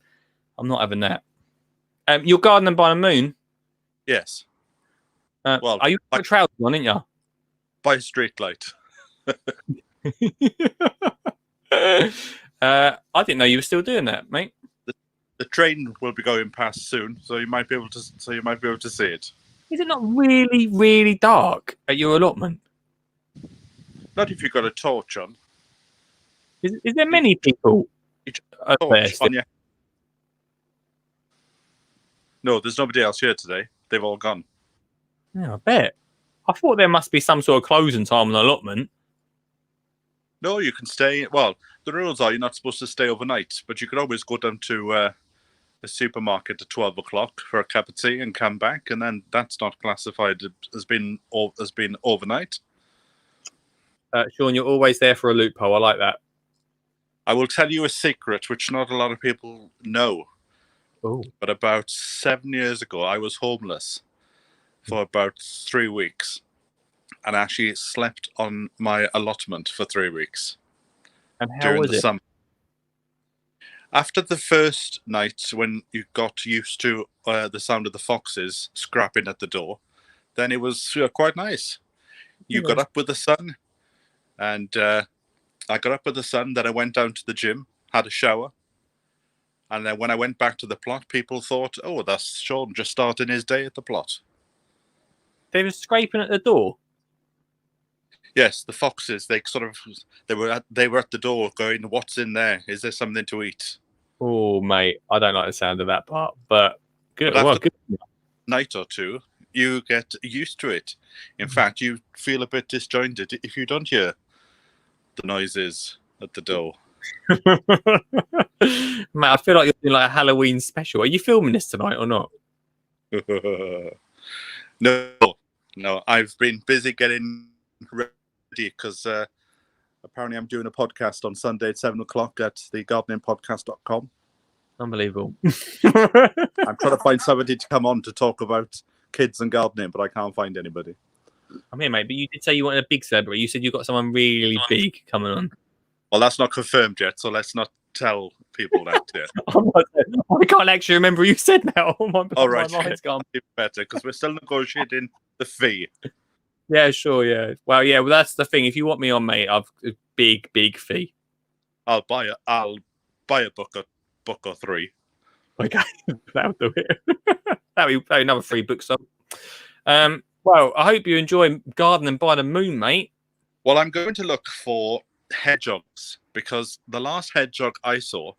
not having that. You're gardening by the moon. Yes. Well, are you got trousers on, aren't you? By street light. I didn't know you were still doing that, mate. The train will be going past soon, so you might be able to. So you might be able to see it. Is it not really, really dark at your allotment? Not if you've got a torch on. Is there many people? No, there's nobody else here today. They've all gone. Yeah, I bet. I thought there must be some sort of closing time on the allotment. No, you can stay. Well, the rules are you're not supposed to stay overnight, but you could always go down to the supermarket at 12 o'clock for a cup of tea and come back, and then that's not classified as being overnight. Sean, you're always there for a loophole. I like that. I will tell you a secret, which not a lot of people know. Oh. But about 7 years ago, I was homeless for about 3 weeks, and actually slept on my allotment for 3 weeks. And how was it? Summer. After the first night, when you got used to the sound of the foxes scrapping at the door, then it was quite nice. You got up with the sun, and I got up with the sun. Then I went down to the gym, had a shower, and then when I went back to the plot, people thought, "Oh, that's Sean just starting his day at the plot." They were scraping at the door. Yes, the foxes. They were at the door, going, "What's in there? Is there something to eat?" Oh, mate, I don't like the sound of that part, but good. But well, good. Night or two, you get used to it. In fact, you feel a bit disjointed if you don't hear the noises at the door. Mate, I feel like you're doing like a Halloween special. Are you filming this tonight or not? No, I've been busy getting ready because apparently I'm doing a podcast on Sunday at 7 o'clock at thegardeningpodcast.com. Unbelievable. I'm trying to find somebody to come on to talk about kids and gardening, but I can't find anybody. I'm here, mate, but you did say you wanted a big celebrity. You said you got someone really big coming on. Well, that's not confirmed yet, so let's not tell people that yet. I can't actually remember what you said now. All right, my mind's gone. Better because we're still negotiating the fee. Yeah, sure, yeah. Well, that's the thing. If you want me on, mate, I've a big fee. I'll buy a book or three. Okay, that'll do it. that'll be another 3 books up. Well, I hope you enjoy gardening by the moon, mate. Well, I'm going to look for hedgehogs because the last hedgehog I saw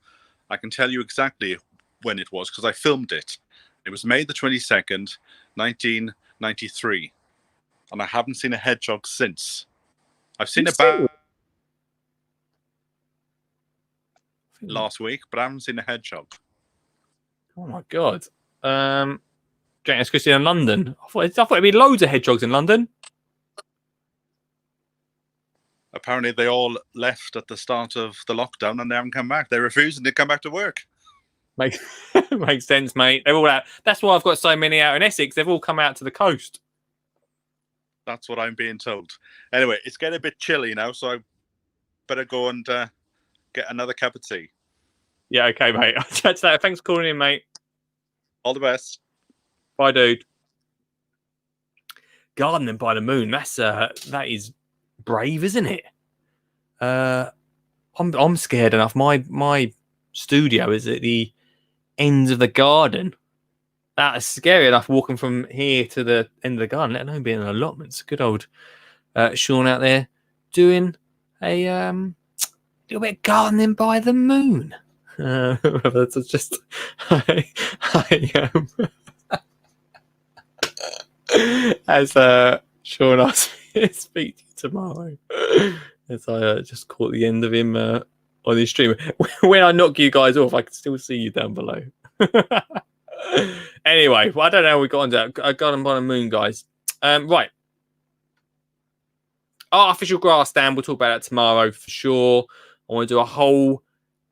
I can tell you exactly when it was because I filmed it. It was May the 22nd, 1993. And I haven't seen a hedgehog since. I've seen a bat last week, but I haven't seen a hedgehog. Oh my god. James Christie in London. I thought it'd be loads of hedgehogs in London. Apparently, they all left at the start of the lockdown and they haven't come back. They're refusing to come back to work. Makes sense, mate. They're all out. That's why I've got so many out in Essex. They've all come out to the coast. That's what I'm being told. Anyway, it's getting a bit chilly now, so I better go and get another cup of tea. Yeah, okay, mate. I'll chat to that. Thanks for calling in, mate. All the best. Bye, dude. Gardening by the moon. That is brave, isn't it? I'm scared enough. My studio is at the end of the garden. That is scary enough walking from here to the end of the garden, let alone being an allotment. Good old Sean out there doing a little bit of gardening by the moon. That's just as Sean asked me to speak to you tomorrow. As I just caught the end of him on his stream. When I knock you guys off, I can still see you down below. Anyway, well, I don't know how we got on that. Garden by the moon, guys. Right. Artificial grass stand. We'll talk about that tomorrow for sure. I want to do a whole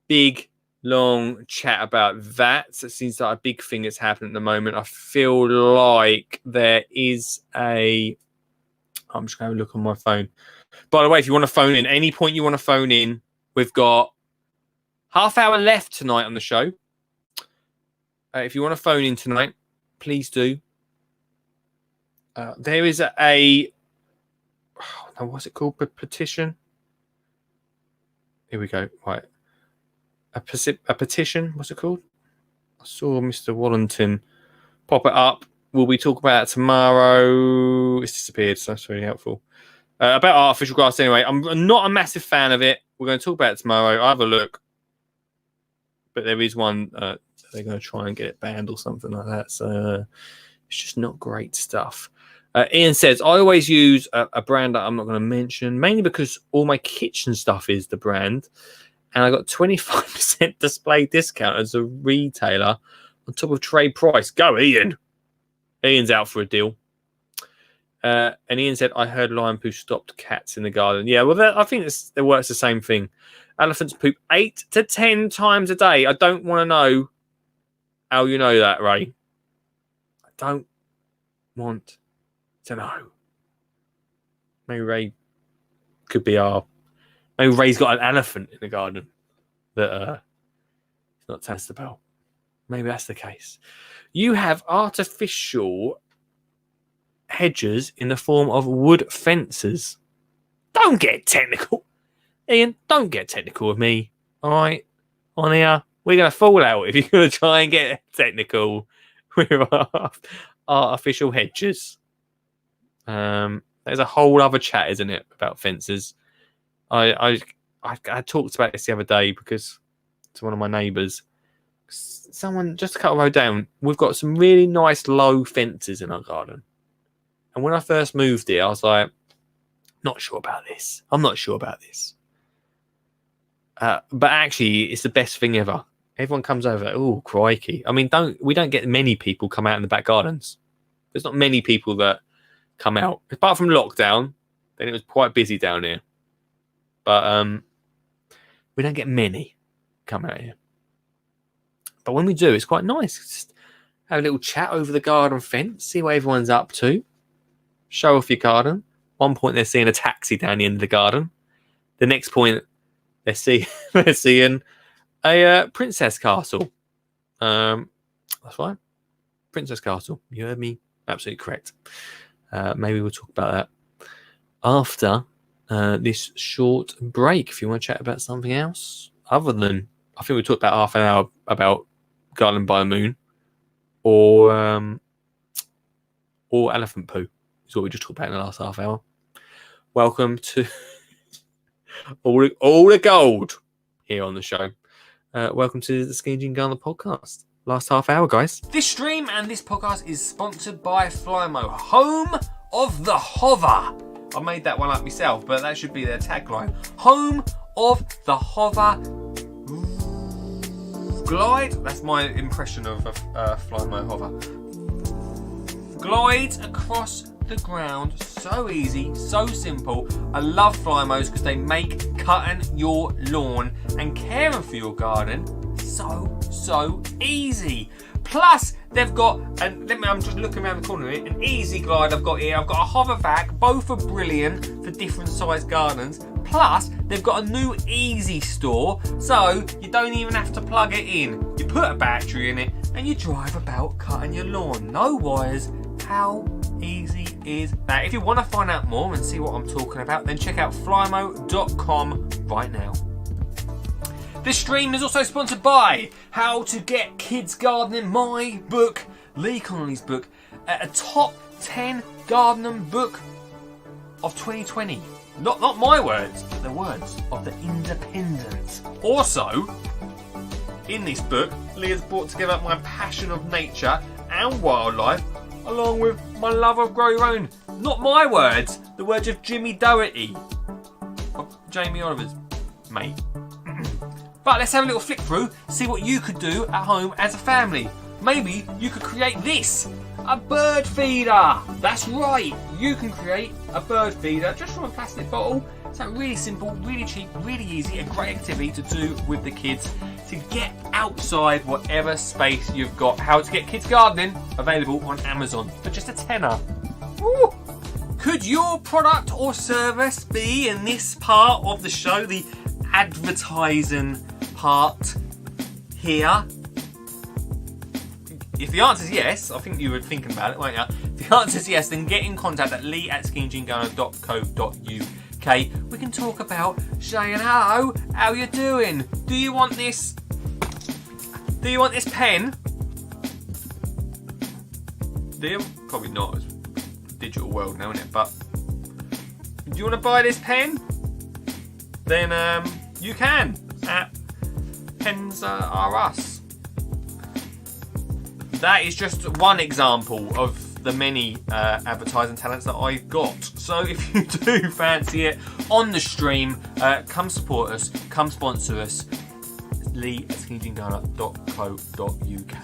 big, long chat about that. So it seems like a big thing that's happening at the moment. I feel like there is a... I'm just going to look on my phone. By the way, if you want to phone in, any point you want to phone in, we've got half hour left tonight on the show. If you want to phone in tonight, please do. There is what's it called? Petition. Here we go. Right. A petition. What's it called? I saw Mr. Wallington pop it up. We'll be talking about it tomorrow. It's disappeared, so that's really helpful. About artificial grass anyway. I'm not a massive fan of it. We're going to talk about it tomorrow. I'll have a look. But there is one... they're going to try and get it banned or something like that. So it's just not great stuff. Ian says, I always use a brand that I'm not going to mention, mainly because all my kitchen stuff is the brand. And I got 25% display discount as a retailer on top of trade price. Go, Ian. Ian's out for a deal. And Ian said, I heard lion poo stopped cats in the garden. Yeah, well, I think it works the same thing. Elephants poop 8 to 10 times a day. I don't want to know how you know that, Ray. I don't want to know. Maybe Ray could be maybe Ray's got an elephant in the garden that he's not telling us about. Maybe that's the case. You have artificial hedges in the form of wood fences. Don't get technical. Ian, don't get technical with me. All right? On here. We're going to fall out if you're going to try and get technical with our artificial hedges. There's a whole other chat, isn't it, about fences? I talked about this the other day because to one of my neighbours. Someone just a couple of road down, we've got some really nice low fences in our garden. And when I first moved here, I was like, not sure about this. I'm not sure about this. But actually, it's the best thing ever. Everyone comes over, oh, crikey. I mean, we don't get many people come out in the back gardens. There's not many people that come out. Apart from lockdown, then it was quite busy down here. But we don't get many come out here. But when we do, it's quite nice. Just have a little chat over the garden fence, see what everyone's up to. Show off your garden. One point, they're seeing a taxi down the end of the garden. The next point, they're seeing a princess castle. That's right. Princess Castle. You heard me absolutely correct. Maybe we'll talk about that after this short break. If you want to chat about something else other than, I think we talked about half an hour about Garden by the Moon or elephant poo. Is what we just talked about in the last half hour. Welcome to all the gold here on the show. welcome to the Skinny Jean Gardener podcast. Last half hour, guys. This stream and this podcast is sponsored by Flymo, home of the hover. I made that one up myself, but that should be their tagline. Home of the hover glide. That's my impression of a Flymo hover. Glides across the ground, so easy, so simple. I love Flymos because they make cutting your lawn and caring for your garden so easy. Plus, they've got, and I'm just looking around the corner here, an easy glide I've got here. I've got a hover vac, both are brilliant for different sized gardens. Plus, they've got a new easy store, so you don't even have to plug it in. You put a battery in it and you drive about cutting your lawn. No wires. How easy is that? If you want to find out more and see what I'm talking about, then check out flymo.com right now. This stream is also sponsored by How to Get Kids Gardening, my book, Lee Connolly's book, a top 10 gardening book of 2020. Not my words, but the words of the Independent. Also, in this book, Lee has brought together my passion of nature and wildlife, along with my love of grow your own. Not my words, the words of Jimmy Doherty, of Jamie Oliver's mate. But let's have a little flick through, see what you could do at home as a family. Maybe you could create this, a bird feeder. That's right, you can create a bird feeder just from a plastic bottle. So really simple, really cheap, really easy, a great activity to do with the kids to get outside whatever space you've got. How to Get Kids Gardening, available on Amazon for just a tenner. Woo! Could your product or service be in this part of the show, the advertising part here? If the answer is yes, I think you were thinking about it, weren't you? If the answer is yes, then get in contact at lee@skinnyjeangardener.co.uk. We can talk about saying hello, how you doing? Do you want this? Do you want this pen? Do you? Probably not. It's a digital world now, isn't it? But do you want to buy this pen? Then you can at Pens R Us. That is just one example of the many advertising talents that I've got. So if you do fancy it on the stream, come support us, come sponsor us. lee@skinnyjeangardener.co.uk.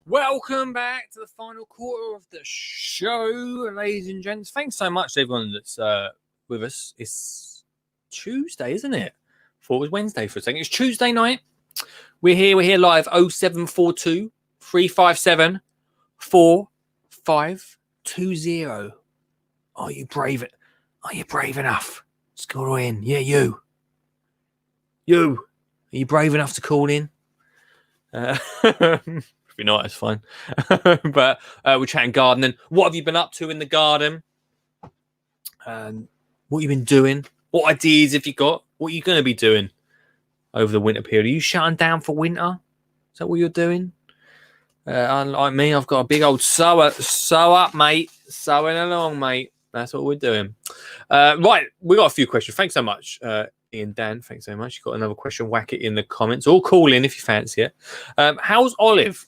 Welcome back to the final quarter of the show, ladies and gents. Thanks so much to everyone that's with us. It's Tuesday, isn't it? Thought it was Wednesday for a second. It's Tuesday night. We're here live. 0742 357 4520. Are you brave enough to call in? Yeah, you. Are you brave enough to call in? If you're not, it's fine. But we're chatting gardening. What have you been up to in the garden? What you been doing? What ideas have you got? What are you going to be doing over the winter period? Are you shutting down for winter? Is that what you're doing? Unlike me, I've got a big old sew up, mate. Sewing along, mate. That's what we're doing. Right, we got a few questions. Thanks so much, Ian Dan. Thanks so much. You got another question? Whack it in the comments or call in if you fancy it. How's Olive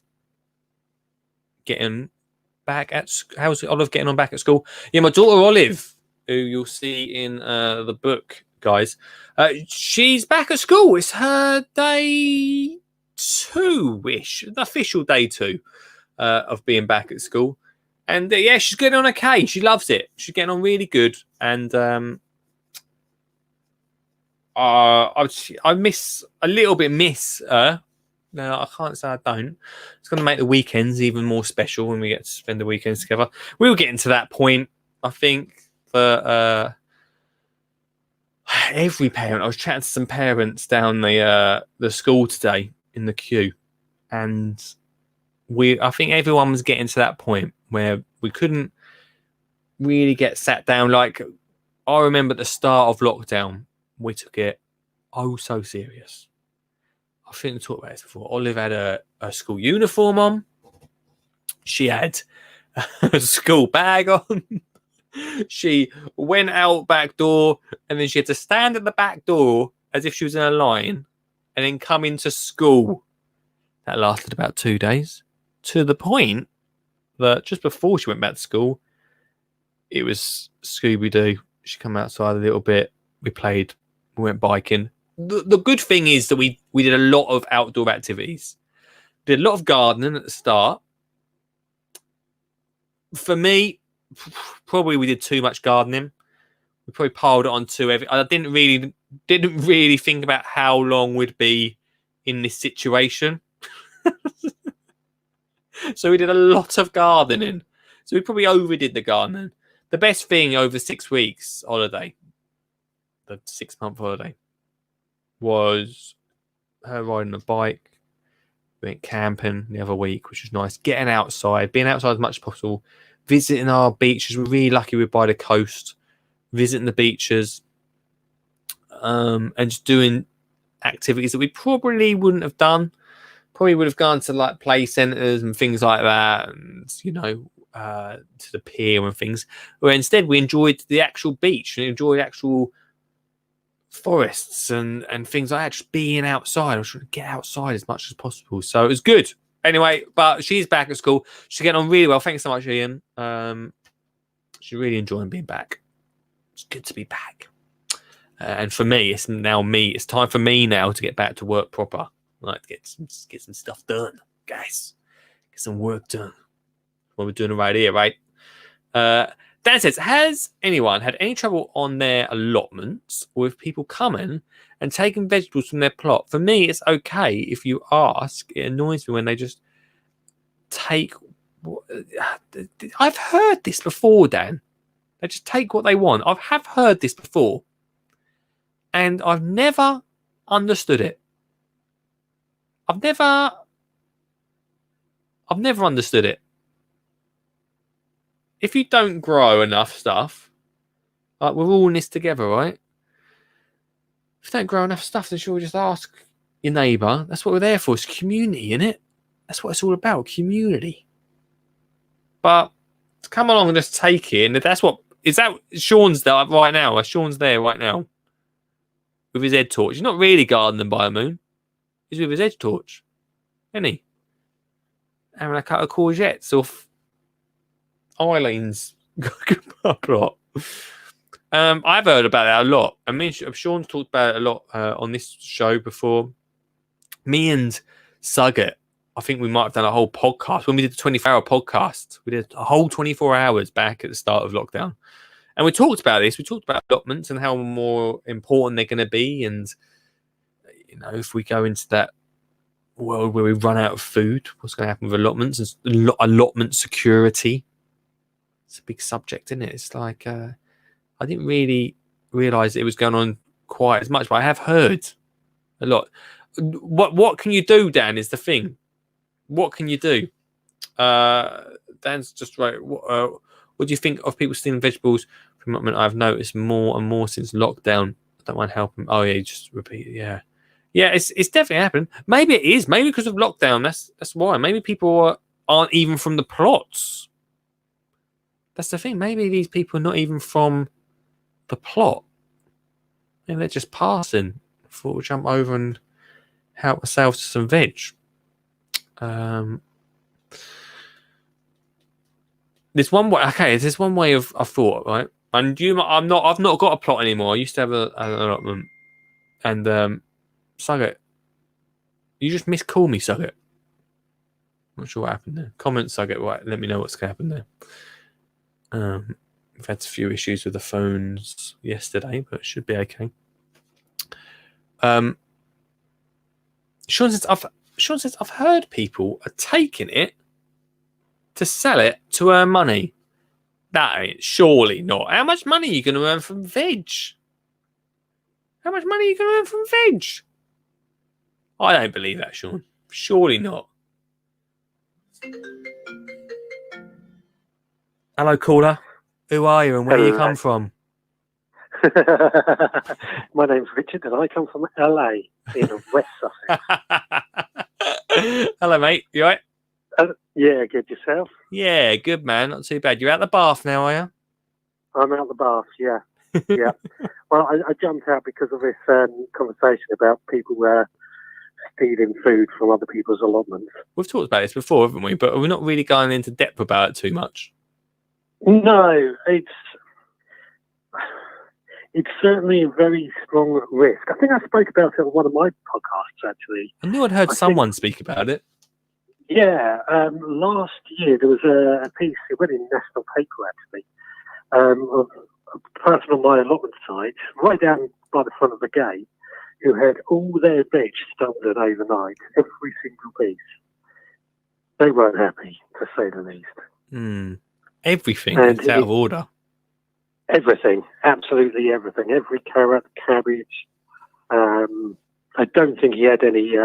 getting back at? How's Olive getting on back at school? Yeah, my daughter Olive, who you'll see in the book, guys. She's back at school. It's her day 2-ish, the official day 2 of being back at school. And yeah, she's getting on okay. She loves it. She's getting on really good. And I miss her. No, I can't say I don't. It's going to make the weekends even more special when we get to spend the weekends together. We'll get into that point, I think, for every parent. I was chatting to some parents down the school today in the queue, and I think everyone was getting to that point where we couldn't really get sat down. Like, I remember at the start of lockdown, we took it so serious. I think we talked about this before. Olive had a school uniform on. She had a school bag on. She went out back door, and then she had to stand at the back door as if she was in a line, and then come into school. That lasted about 2 days, to the point that just before she went back to school, it was Scooby-Doo. She come outside a little bit. We played. We went biking. The good thing is that we did a lot of outdoor activities. Did a lot of gardening at the start. For me, probably we did too much gardening. We probably piled it on too heavy. I didn't really think about how long we'd be in this situation. So we did a lot of gardening. So we probably overdid the gardening. The best thing over 6 weeks holiday, the 6-month holiday, was her riding a bike. We went camping the other week, which was nice. Getting outside, being outside as much as possible, visiting our beaches. We're really lucky we're by the coast, visiting the beaches, and just doing activities that we probably wouldn't have done. Probably would have gone to like play centres and things like that, and to the pier and things. Where instead we enjoyed the actual beach and enjoyed actual forests and things like that. Just being outside. I was trying to get outside as much as possible, so it was good. Anyway, but she's back at school. She's getting on really well. Thanks so much, Ian. She's really enjoying being back. It's good to be back. And for me, it's now me. It's time for me now to get back to work proper. Like to get some stuff done, guys. Get some work done. What we're doing right here, right? Dan says, has anyone had any trouble on their allotments with people coming and taking vegetables from their plot? For me, it's okay if you ask. It annoys me when they just take. I've heard this before, Dan. They just take what they want. I have heard this before, and I've never understood it. I've never understood it. If you don't grow enough stuff, like we're all in this together, right? If you don't grow enough stuff, then sure, just ask your neighbour. That's what we're there for. It's community, isn't it? That's what it's all about, community. But to come along and just take it, and that's what is that. Sean's there right now. Sean's there right now with his head torch. He's not really gardening by the moon. He's with his edge torch, isn't he? Having a cut of courgettes off Eileen's plot. I've heard about that a lot. I mean, Sean's talked about it a lot on this show before. Me and Sugget, I think we might have done a whole podcast. When we did the 24-hour podcast, we did a whole 24 hours back at the start of lockdown. And we talked about this. We talked about allotments and how more important they're going to be. And if we go into that world where we run out of food, what's going to happen with allotments and allotment security? It's a big subject, isn't it? It's like I didn't really realise it was going on quite as much, but I have heard a lot. What can you do, Dan? Is the thing. What can you do? Dan's just right. What do you think of people stealing vegetables from allotment? I've noticed more and more since lockdown. I don't mind helping. Oh yeah, just repeat it. Yeah. Yeah, it's definitely happened. Maybe it is. Maybe because of lockdown. That's why. Maybe people aren't even from the plots. That's the thing. Maybe these people are not even from the plot. Maybe they're just passing. Thought we'll jump over and help ourselves to some veg. There's one way. Okay, there's one way of thought, right? And I've not got a plot anymore. I used to have an allotment, and Sugget, you just miscall me, Sugget. Not sure what happened there. Comment, Sugget. Right, let me know what's happened there. We've had a few issues with the phones yesterday, but it should be okay. Sean says I've heard people are taking it to sell it to earn money. That ain't surely not. How much money are you going to earn from veg? How much money are you going to earn from veg? I don't believe that, Sean. Surely not. Hello, caller. Who are you and where do you come from? My name's Richard and I come from LA in West Sussex. Hello, mate. You all right? Yeah, good. Yourself? Yeah, good, man. Not too bad. You're out the bath now, are you? I'm out the bath, yeah. Yeah. Well, I jumped out because of this conversation about people stealing food from other people's allotments. We've talked about this before, haven't we? But we're not really going into depth about it too much. No, it's certainly a very strong risk. I think I spoke about it on one of my podcasts, actually. I knew I'd heard I someone speak about it. Yeah, last year there was a piece, it went in national paper actually, of a person on my allotment site, right down by the front of the gate, who had all their veg stolen overnight, every single piece. They weren't happy, to say the least. Everything And is out of order. Everything, absolutely everything. Every carrot, cabbage. I don't think he had any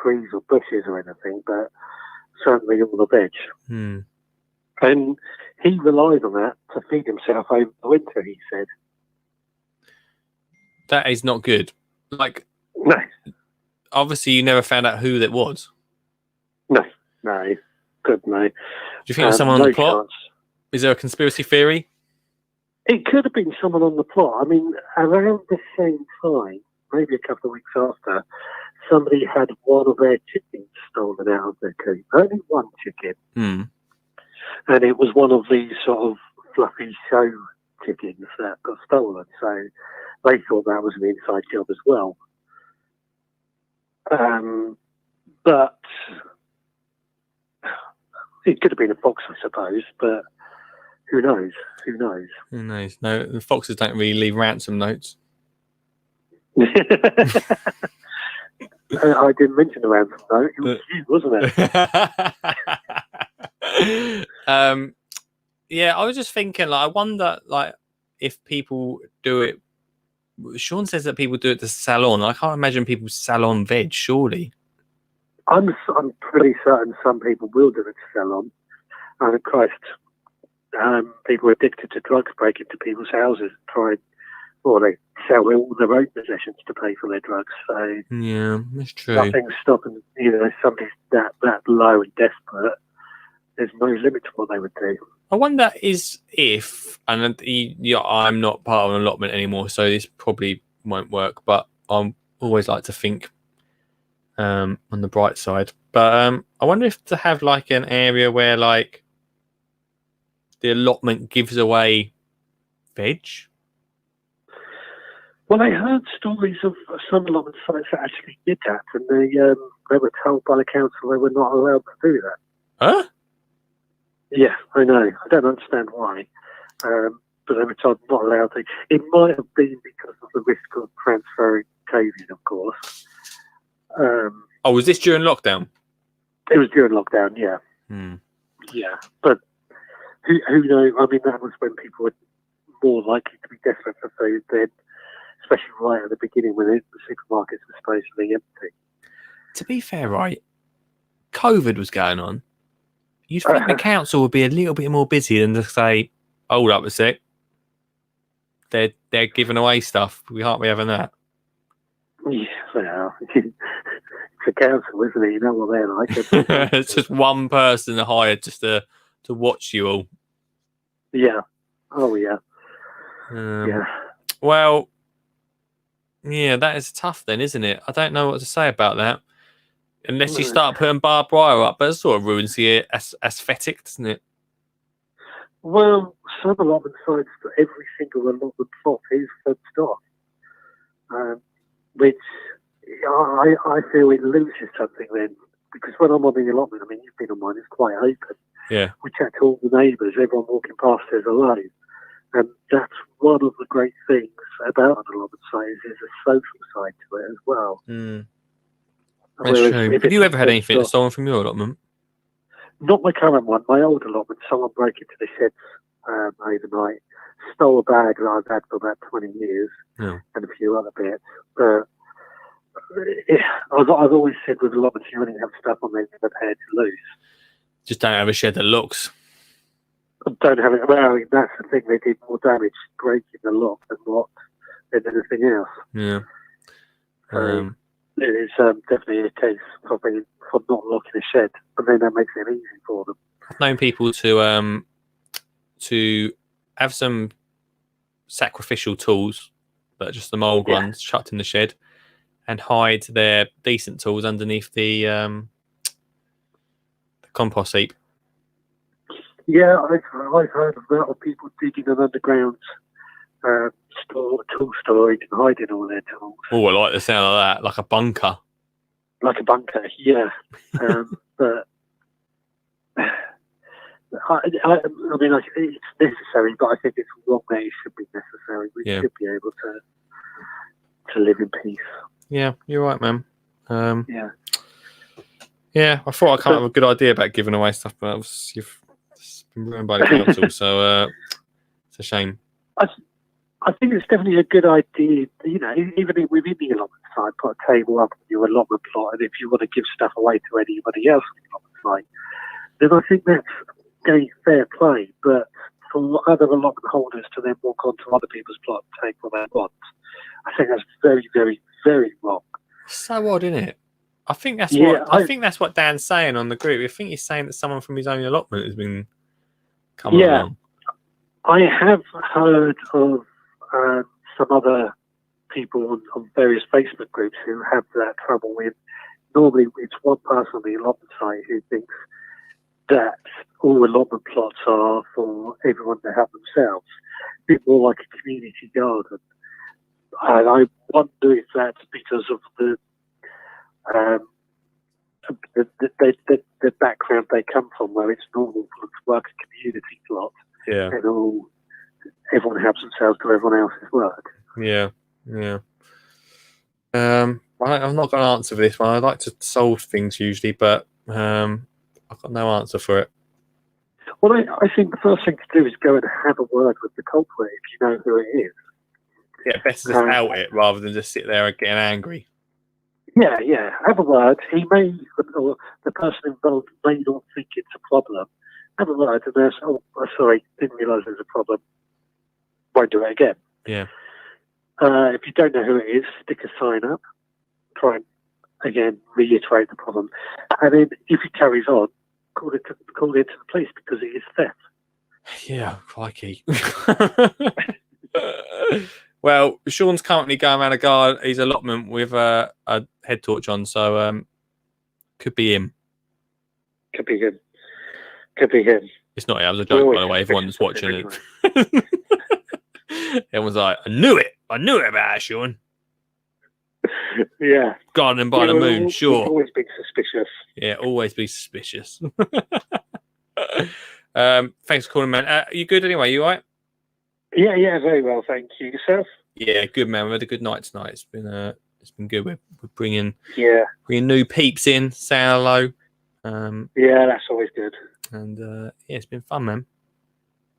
trees or bushes or anything, but certainly all the veg. And he relied on that to feed himself over the winter, he said. That is not good. Like, No, obviously, you never found out who that was. no, good no. Do you think it was someone on the plot? Chance. Is there a conspiracy theory? It could have been someone on the plot. I mean, around the same time, maybe a couple of weeks after, somebody had one of their chickens stolen out of their coop. Only one chicken. And it was one of these sort of fluffy show chickens that got stolen. So they thought that was an inside job as well. But it could have been a fox, I suppose, but who knows? Who knows? Who knows? No, the foxes don't really leave ransom notes. I didn't mention the ransom note. It was you, wasn't it? Yeah, I was just thinking, like, I wonder, like, if people do it. Sean says that people do it to salon. I can't imagine people salon veg, surely. I'm pretty certain some people will do it to sell on. And of Christ, people addicted to drugs break into people's houses and try, or they sell all their own possessions to pay for their drugs. So yeah, that's true. Nothing's stopping, somebody's that low and desperate. There's no limit to what they would do. I wonder if, and I'm not part of an allotment anymore, so this probably won't work, but I always like to think on the bright side. But I wonder if to have like an area where like the allotment gives away veg. Well, I heard stories of some allotment sites that actually did that, and they were told by the council they were not allowed to do that. Huh? Yeah, I know. I don't understand why, but they were told not allowed to. It might have been because of the risk of transferring COVID, of course. Was this during lockdown? It was during lockdown, yeah. Yeah, but who knows? I mean, that was when people were more likely to be desperate for food then, especially right at the beginning when the supermarkets were supposedly empty. To be fair, right, COVID was going on. You'd think the council would be a little bit more busy than to say, hold up a sec. They're giving away stuff. We can't be having that. Yeah, well, it's a council, isn't it? You know what they're like. It's just one person hired just to watch you all. Yeah. Oh, yeah. Yeah. Well, yeah, that is tough then, isn't it? I don't know what to say about that. Unless you start putting barbed wire up, but it sort of ruins the aesthetic, doesn't it? Well, some allotment sites, every single allotment plot is fenced off, which I feel it loses something then. Because when I'm on the allotment, I mean, you've been on mine, it's quite open. Yeah. We chat to all the neighbours, everyone walking past says hello. And that's one of the great things about an allotment site is there's a social side to it as well. That's true. Have you ever had anything stolen from your allotment? Not my current one. My old allotment, someone broke into the sheds overnight, stole a bag that I've had for about 20 years and a few other bits. But I've always said with allotments, you only have stuff on there you're prepared to lose. Just don't have a shed that looks. Don't have it. Well, that's the thing. They did more damage breaking the lock than anything else. Yeah. It is definitely a case for not locking a shed, but then that makes it easy for them. I've known people to have some sacrificial tools that are just the mould Yeah. ones chucked in the shed, and hide their decent tools underneath the compost heap. Yeah, I've heard of a lot of people digging an underground tool storage and hiding all their tools. Oh, I like the sound of that, like a bunker. Like a bunker, yeah. But I mean, it's necessary, but I think it's wrong that it should be necessary. We Yeah. should be able to live in peace. Yeah, you're right, man. Yeah. Yeah, I thought I come up with a good idea about giving away stuff, but it's been ruined by the council, so it's a shame. I think it's definitely a good idea, you know, even within the allotment site, put a table up on your allotment plot, and if you want to give stuff away to anybody else on the allotment site, then I think that's getting fair play. But for other allotment holders to then walk onto other people's plot and take what they want, I think that's very, very, very wrong. So odd, isn't it? I think that's Yeah, I think that's what Dan's saying on the group. I think he's saying that someone from his own allotment has been coming along. I have heard of some other people on various Facebook groups who have that trouble with. Normally, it's one person on the allotment site who thinks that all allotment plots are for everyone to have themselves. A bit more like a community garden. And I wonder if that's because of the background they come from, where it's normal for them to work a community plot. Yeah, And everyone helps themselves to everyone else's work. yeah. I've not got an answer for this one. I like to solve things usually, but I've got no answer for it. Well, I think the first thing to do is go and have a word with the culprit if you know who it is. Yeah, better just out it rather than just sit there and getting angry. Yeah, have a word. He may, or the person involved may not think it's a problem. Have a word and ask, oh, sorry, didn't realise there's a problem. Won't do it again. Yeah. If you don't know who it is, stick a sign up. Try and, again, reiterate the problem. And then if it carries on, call it to the police because it is theft. Yeah, crikey. Well, Sean's currently going around his allotment with a head torch on, so could be him. Could be him. It's not him. It was a joke, by the way. Everyone's watching it. Everyone's like, I knew it about Sean. Yeah. Gardening by the moon, sure. Always be suspicious. Yeah, always be suspicious. Thanks for calling, man. You good anyway? You all right? Yeah, very well, thank you. Yourself? Yeah, good, man. We had a good night tonight. It's been good. We're bringing new peeps in, saying hello. Yeah, that's always good. And yeah, it's been fun, man.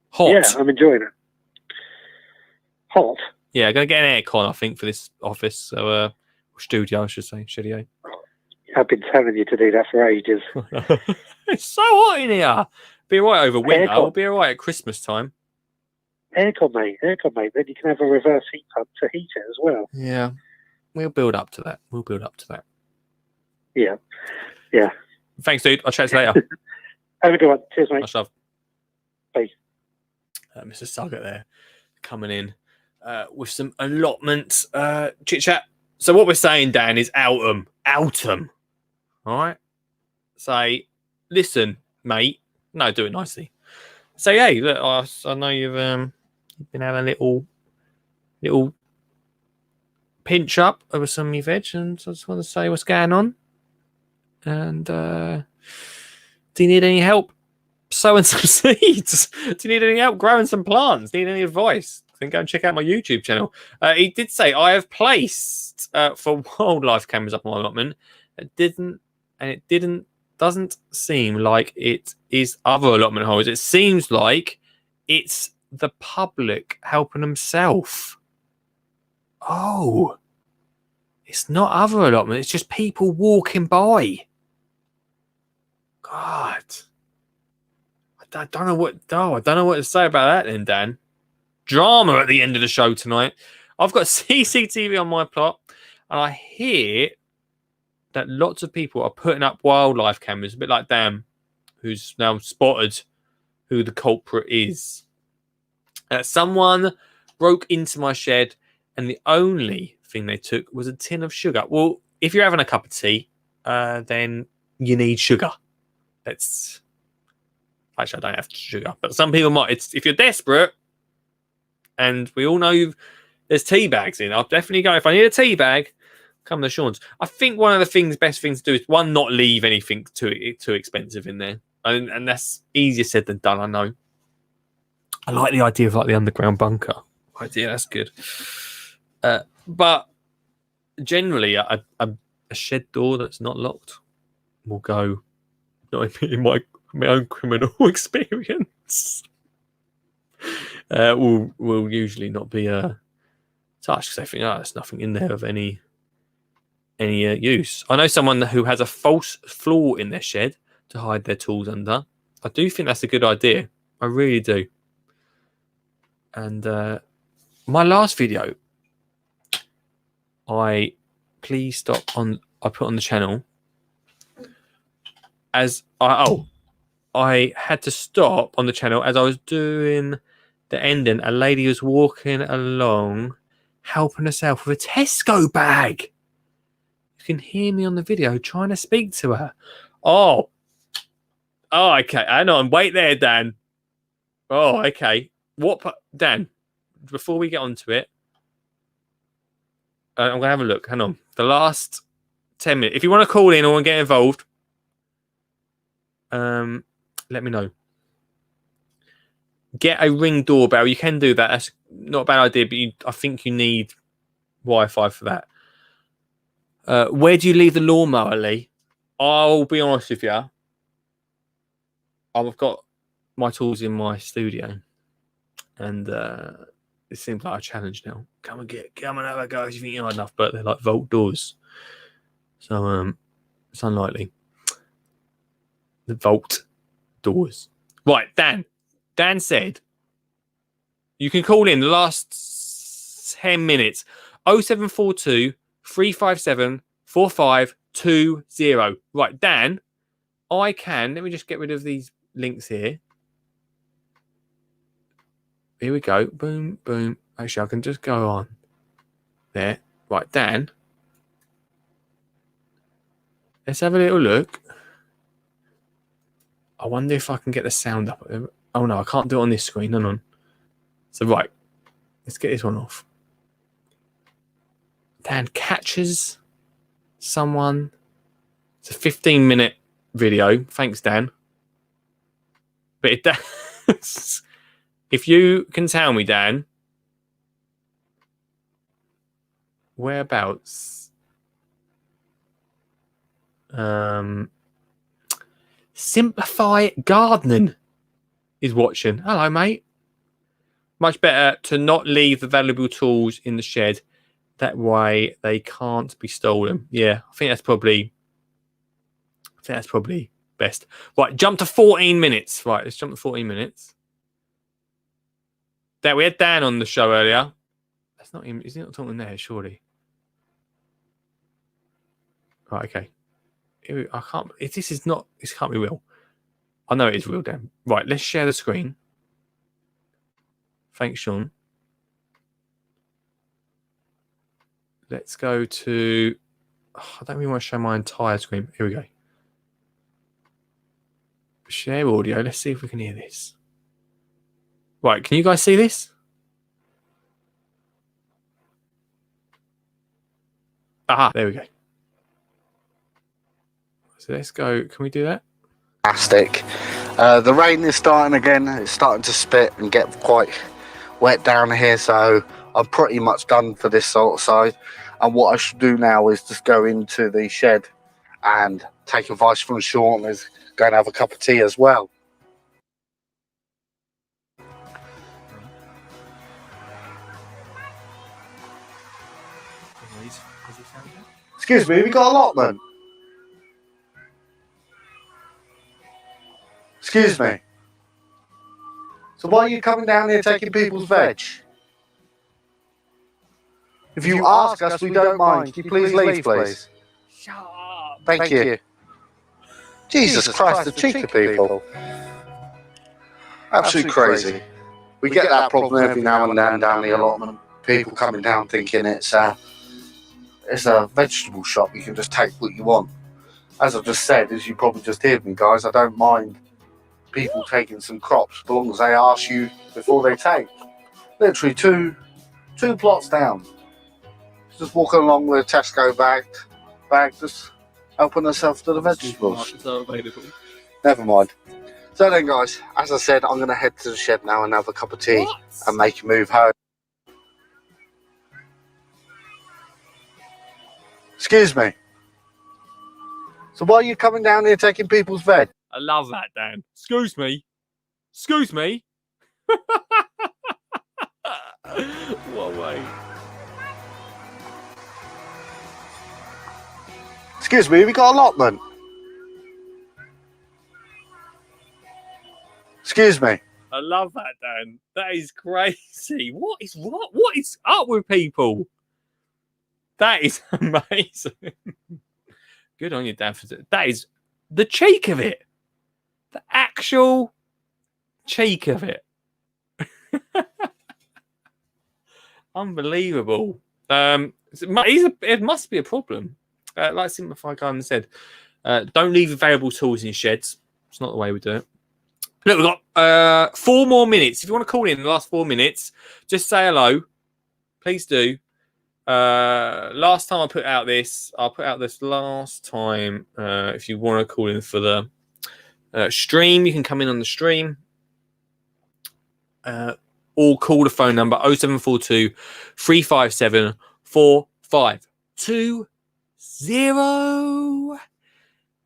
Hot. Yeah, I'm enjoying it. Hot? Yeah, gonna get an aircon, I think, for this office. So studio, I should say. Studio. I've been telling you to do that for ages. It's so hot in here. Be all right over winter. Aircon. We'll be all right at Christmas time. Aircon, mate. Then you can have a reverse heat pump to heat it as well. Yeah. We'll build up to that. Yeah. Thanks, dude. I'll chat to you later. Have a good one. Cheers, mate. Much love. Bye. Mr. Suggett there coming in with some allotments chit chat. So what we're saying, Dan, is out 'em. All right. Say, listen, mate. No, do it nicely. Say, hey, look, I know you've been having a little pinch up over some of your veg, and I just want to say what's going on. And do you need any help sowing some seeds? Do you need any help growing some plants? Need any advice? Then go and check out my YouTube channel. He did say I have placed for wildlife cameras up on my allotment. Doesn't seem like it is other allotment holders. It seems like it's the public helping themselves. Oh, it's not other allotment. It's just people walking by. God, I don't know what. Oh, I don't know what to say about that. Then, Dan, drama at the end of the show tonight. I've got CCTV on my plot, and I hear that lots of people are putting up wildlife cameras, a bit like Dan, who's now spotted who the culprit is. Someone broke into my shed, and the only thing they took was a tin of sugar. Well, if you're having a cup of tea, then you need sugar. That's actually, I don't have sugar, but some people might. It's if you're desperate, and we all know there's tea bags in. I'll definitely go if I need a tea bag. Come to Sean's. I think one of the best things to do is one, not leave anything too expensive in there, and that's easier said than done. I know. I like the idea of like the underground bunker idea. That's good. But generally, a shed door that's not locked will go. Not in my own criminal experience. Will usually not be touched because they think, there's nothing in there of any use. I know someone who has a false floor in their shed to hide their tools under. I do think that's a good idea. I really do. And my last video, I put on the channel as I had to stop on the channel as I was doing the ending. A lady was walking along, helping herself with a Tesco bag. You can hear me on the video trying to speak to her. Oh, okay. Hang on. Wait there, Dan. Oh, okay. Dan, before we get onto it, I'm going to have a look. Hang on. The last 10 minutes. If you want to call in or get involved, let me know. Get a Ring doorbell. You can do that. That's not a bad idea, but I think you need Wi-Fi for that. Where do you leave the lawnmower, Lee? I'll be honest with you. I've got my tools in my studio, and it seems like a challenge now. Come and have a go if you think you're enough, but they're like vault doors, so it's unlikely. The vault doors. Right, Dan. Dan said you can call in the last 10 minutes. 0742 357 4520. Right, Dan, let me just get rid of these links here. Here we go. Boom, boom. Actually, I can just go on there. Right, Dan, let's have a little look. I wonder if I can get the sound up. Oh, no, I can't do it on this screen. Hang on. So, right, let's get this one off. Dan catches someone. It's a 15-minute video. Thanks, Dan. But it does. If you can tell me, Dan, whereabouts? Simplify Gardening is watching. Hello, mate. Much better to not leave the valuable tools in the shed. That way they can't be stolen. Yeah, I think that's probably best. Right, jump to 14 minutes. Right, let's jump to 14 minutes. We had Dan on the show earlier. That's not him. Is he not talking there, surely? Right, okay. I can't. This can't be real. I know it is real, Dan. Right, let's share the screen. Thanks, Sean. Let's go to. I don't really want to show my entire screen. Here we go. Share audio. Let's see if we can hear this. Right, can you guys see this? Aha, there we go. So let's go. Can we do that? Fantastic. The rain is starting again. It's starting to spit and get quite wet down here, so I'm pretty much done for this sort of side. And what I should do now is just go into the shed and take advice from Sean. Is going to have a cup of tea as well. Excuse me, have you got allotment? Excuse me. So why are you coming down here taking people's veg? If you ask us, we don't mind. Can you please leave, please? Shut up. Thank you. Jesus Christ, the cheek of people. Absolutely crazy. we get that problem every now and then down the allotment. People coming down thinking it's a vegetable shop. You can just take what you want. As I've just said, as you probably just heard me, guys, I don't mind people taking some crops as long as they ask you before they take. Literally two plots down. Just walking along with a Tesco bag, just helping herself to the vegetables. Never mind. So then, guys, as I said, I'm going to head to the shed now and have a cup of tea and make a move home. Excuse me. So why are you coming down here taking people's veg? I love that, Dan. Excuse me. Excuse me. What way? Excuse me, have you got allotment? Excuse me. I love that, Dan. That is crazy. What is up with people? That is amazing. Good on you, Dan. That is the cheek of it. The actual cheek of it. Unbelievable. It must be a problem. Like Simplify Garden said, don't leave available tools in sheds. It's not the way we do it. Look, we've got 4 more minutes. If you want to call in the last 4 minutes, just say hello. Please do. Last time I'll put out this last time. If you want to call in for the stream, you can come in on the stream. Or call the phone number 0742 357 4520.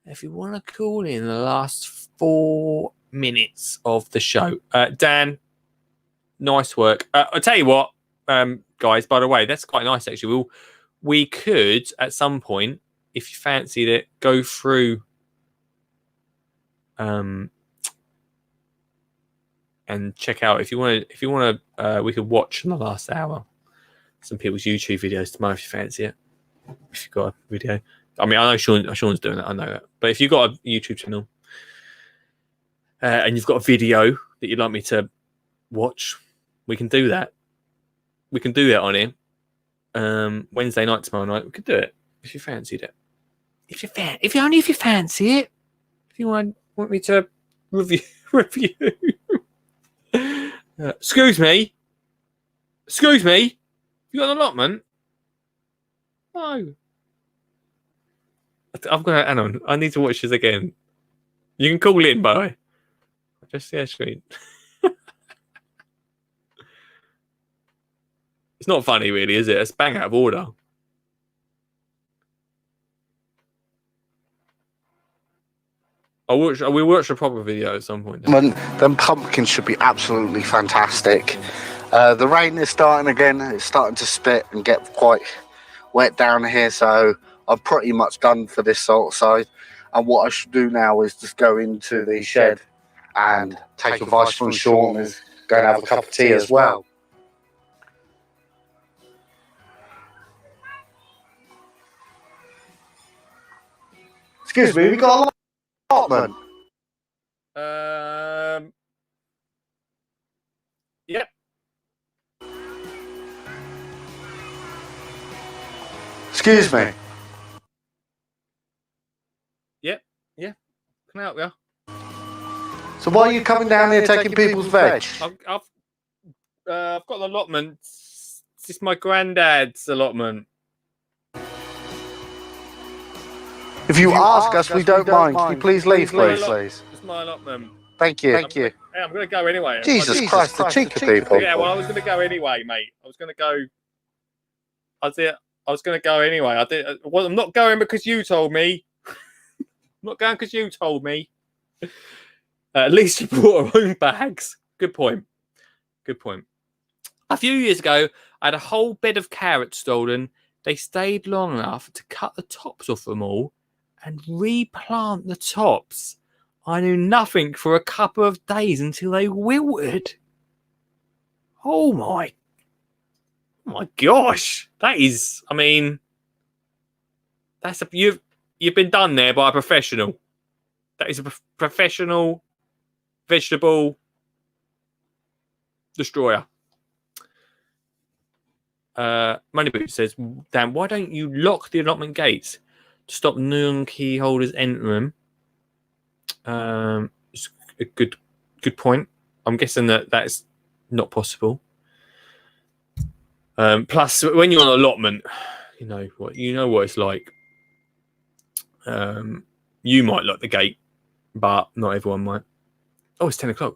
If you want to call in the last 4 minutes of the show. Dan, nice work. I'll tell you what, guys, by the way, that's quite nice actually. We could at some point, if you fancied it, go through and check out if you want to we could watch in the last hour some people's YouTube videos tomorrow if you fancy it. If you've got a video. I mean, I know Sean's doing that, I know that. But if you've got a YouTube channel and you've got a video that you'd like me to watch, we can do that. We can do that on here. Wednesday night, tomorrow night, we could do it if you fancied it. If you fancy it. If you want me to review. Excuse me. You got an allotment? No. I've got. Hang on. I need to watch this again. You can call in, by the way. I just see a screen. It's not funny, really, is it? It's bang out of order. We watch a proper video at some point. Them pumpkins should be absolutely fantastic. The rain is starting again. It's starting to spit and get quite wet down here, so I'm pretty much done for this sort of side. And what I should do now is just go into the shed and take advice from Sean and go and have a cup of tea as well. Excuse me, have you got a allotment? Yep. Excuse me. Yep. Yeah. Can I help you? So why are you coming down here taking people's veg? I've got an allotment. It's just my granddad's allotment. If you ask us, we don't mind. Can you please leave, please? It's my allotment. Thank you. I'm going to go anyway. Jesus Christ, the cheek of people. Yeah, well, I was going to go anyway, mate. I was going to go anyway. I'm not going because you told me. I'm not going because you told me. At least you brought our own bags. Good point. A few years ago, I had a whole bed of carrots stolen. They stayed long enough to cut the tops off them all and replant the tops. I knew nothing for a couple of days until they wilted. Oh my gosh. That is, I mean, you've been done there by a professional. That is a professional vegetable Destroyer. Moneyboot says, Dan, why don't you lock the allotment gates to stop non-key holders entering? It's a good point. I'm guessing that's not possible. Plus, when you're on allotment, you know what it's like. You might lock the gate, but not everyone might. Oh, it's 10 o'clock.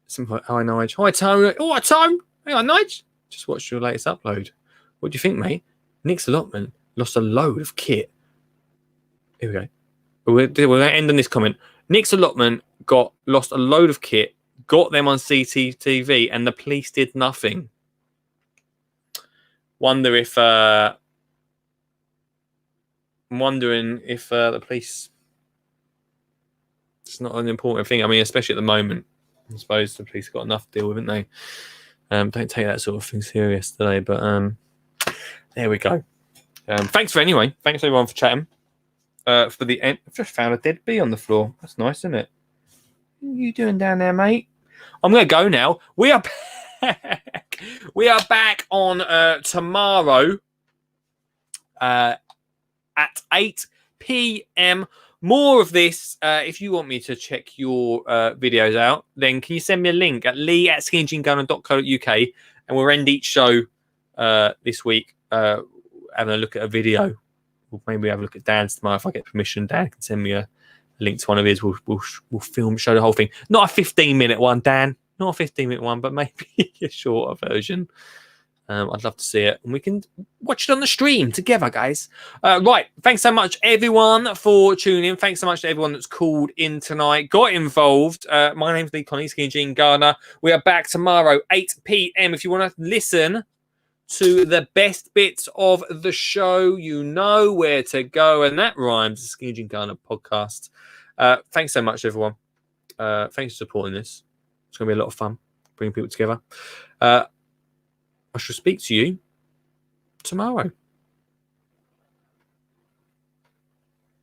Something like, hi, Nige. Hi, Tone. Oh, hi, Tone. Hang on, Nige. Just watched your latest upload. What do you think, mate? Nick's allotment lost a load of kit. Here we go. We're going to end on this comment. Nick's allotment lost a load of kit, got them on CCTV, and the police did nothing. I'm wondering if the police. It's not an important thing. I mean, especially at the moment. I suppose the police have got enough to deal with, haven't they? Don't take that sort of thing serious today. But there we go. Thanks everyone for chatting. For the end, I've just found a dead bee on the floor. That's nice, isn't it? What are you doing down there, mate? I'm going to go now. We are back. We are back on tomorrow at 8 p.m. More of this. If you want me to check your videos out, then can you send me a link at lee@skinnyjeangunner.co.uk, and we'll end each show this week having a look at a video. We'll maybe have a look at Dan's tomorrow if I get permission. Dan can send me a link to one of his. We'll show the whole thing. Not a 15-minute one, Dan. Not a 15-minute one, but maybe a shorter version. I'd love to see it. And we can watch it on the stream together, guys. Right. Thanks so much, everyone, for tuning in. Thanks so much to everyone that's called in tonight, got involved. My name's Lee Connie, Skinny Jean Gardner. We are back tomorrow, 8 p.m. If you want to listen to the best bits of the show, you know where to go. And that rhymes, the Skinny Jean Gardner podcast. Thanks so much, everyone. Thanks for supporting this. It's going to be a lot of fun bringing people together. I shall speak to you tomorrow.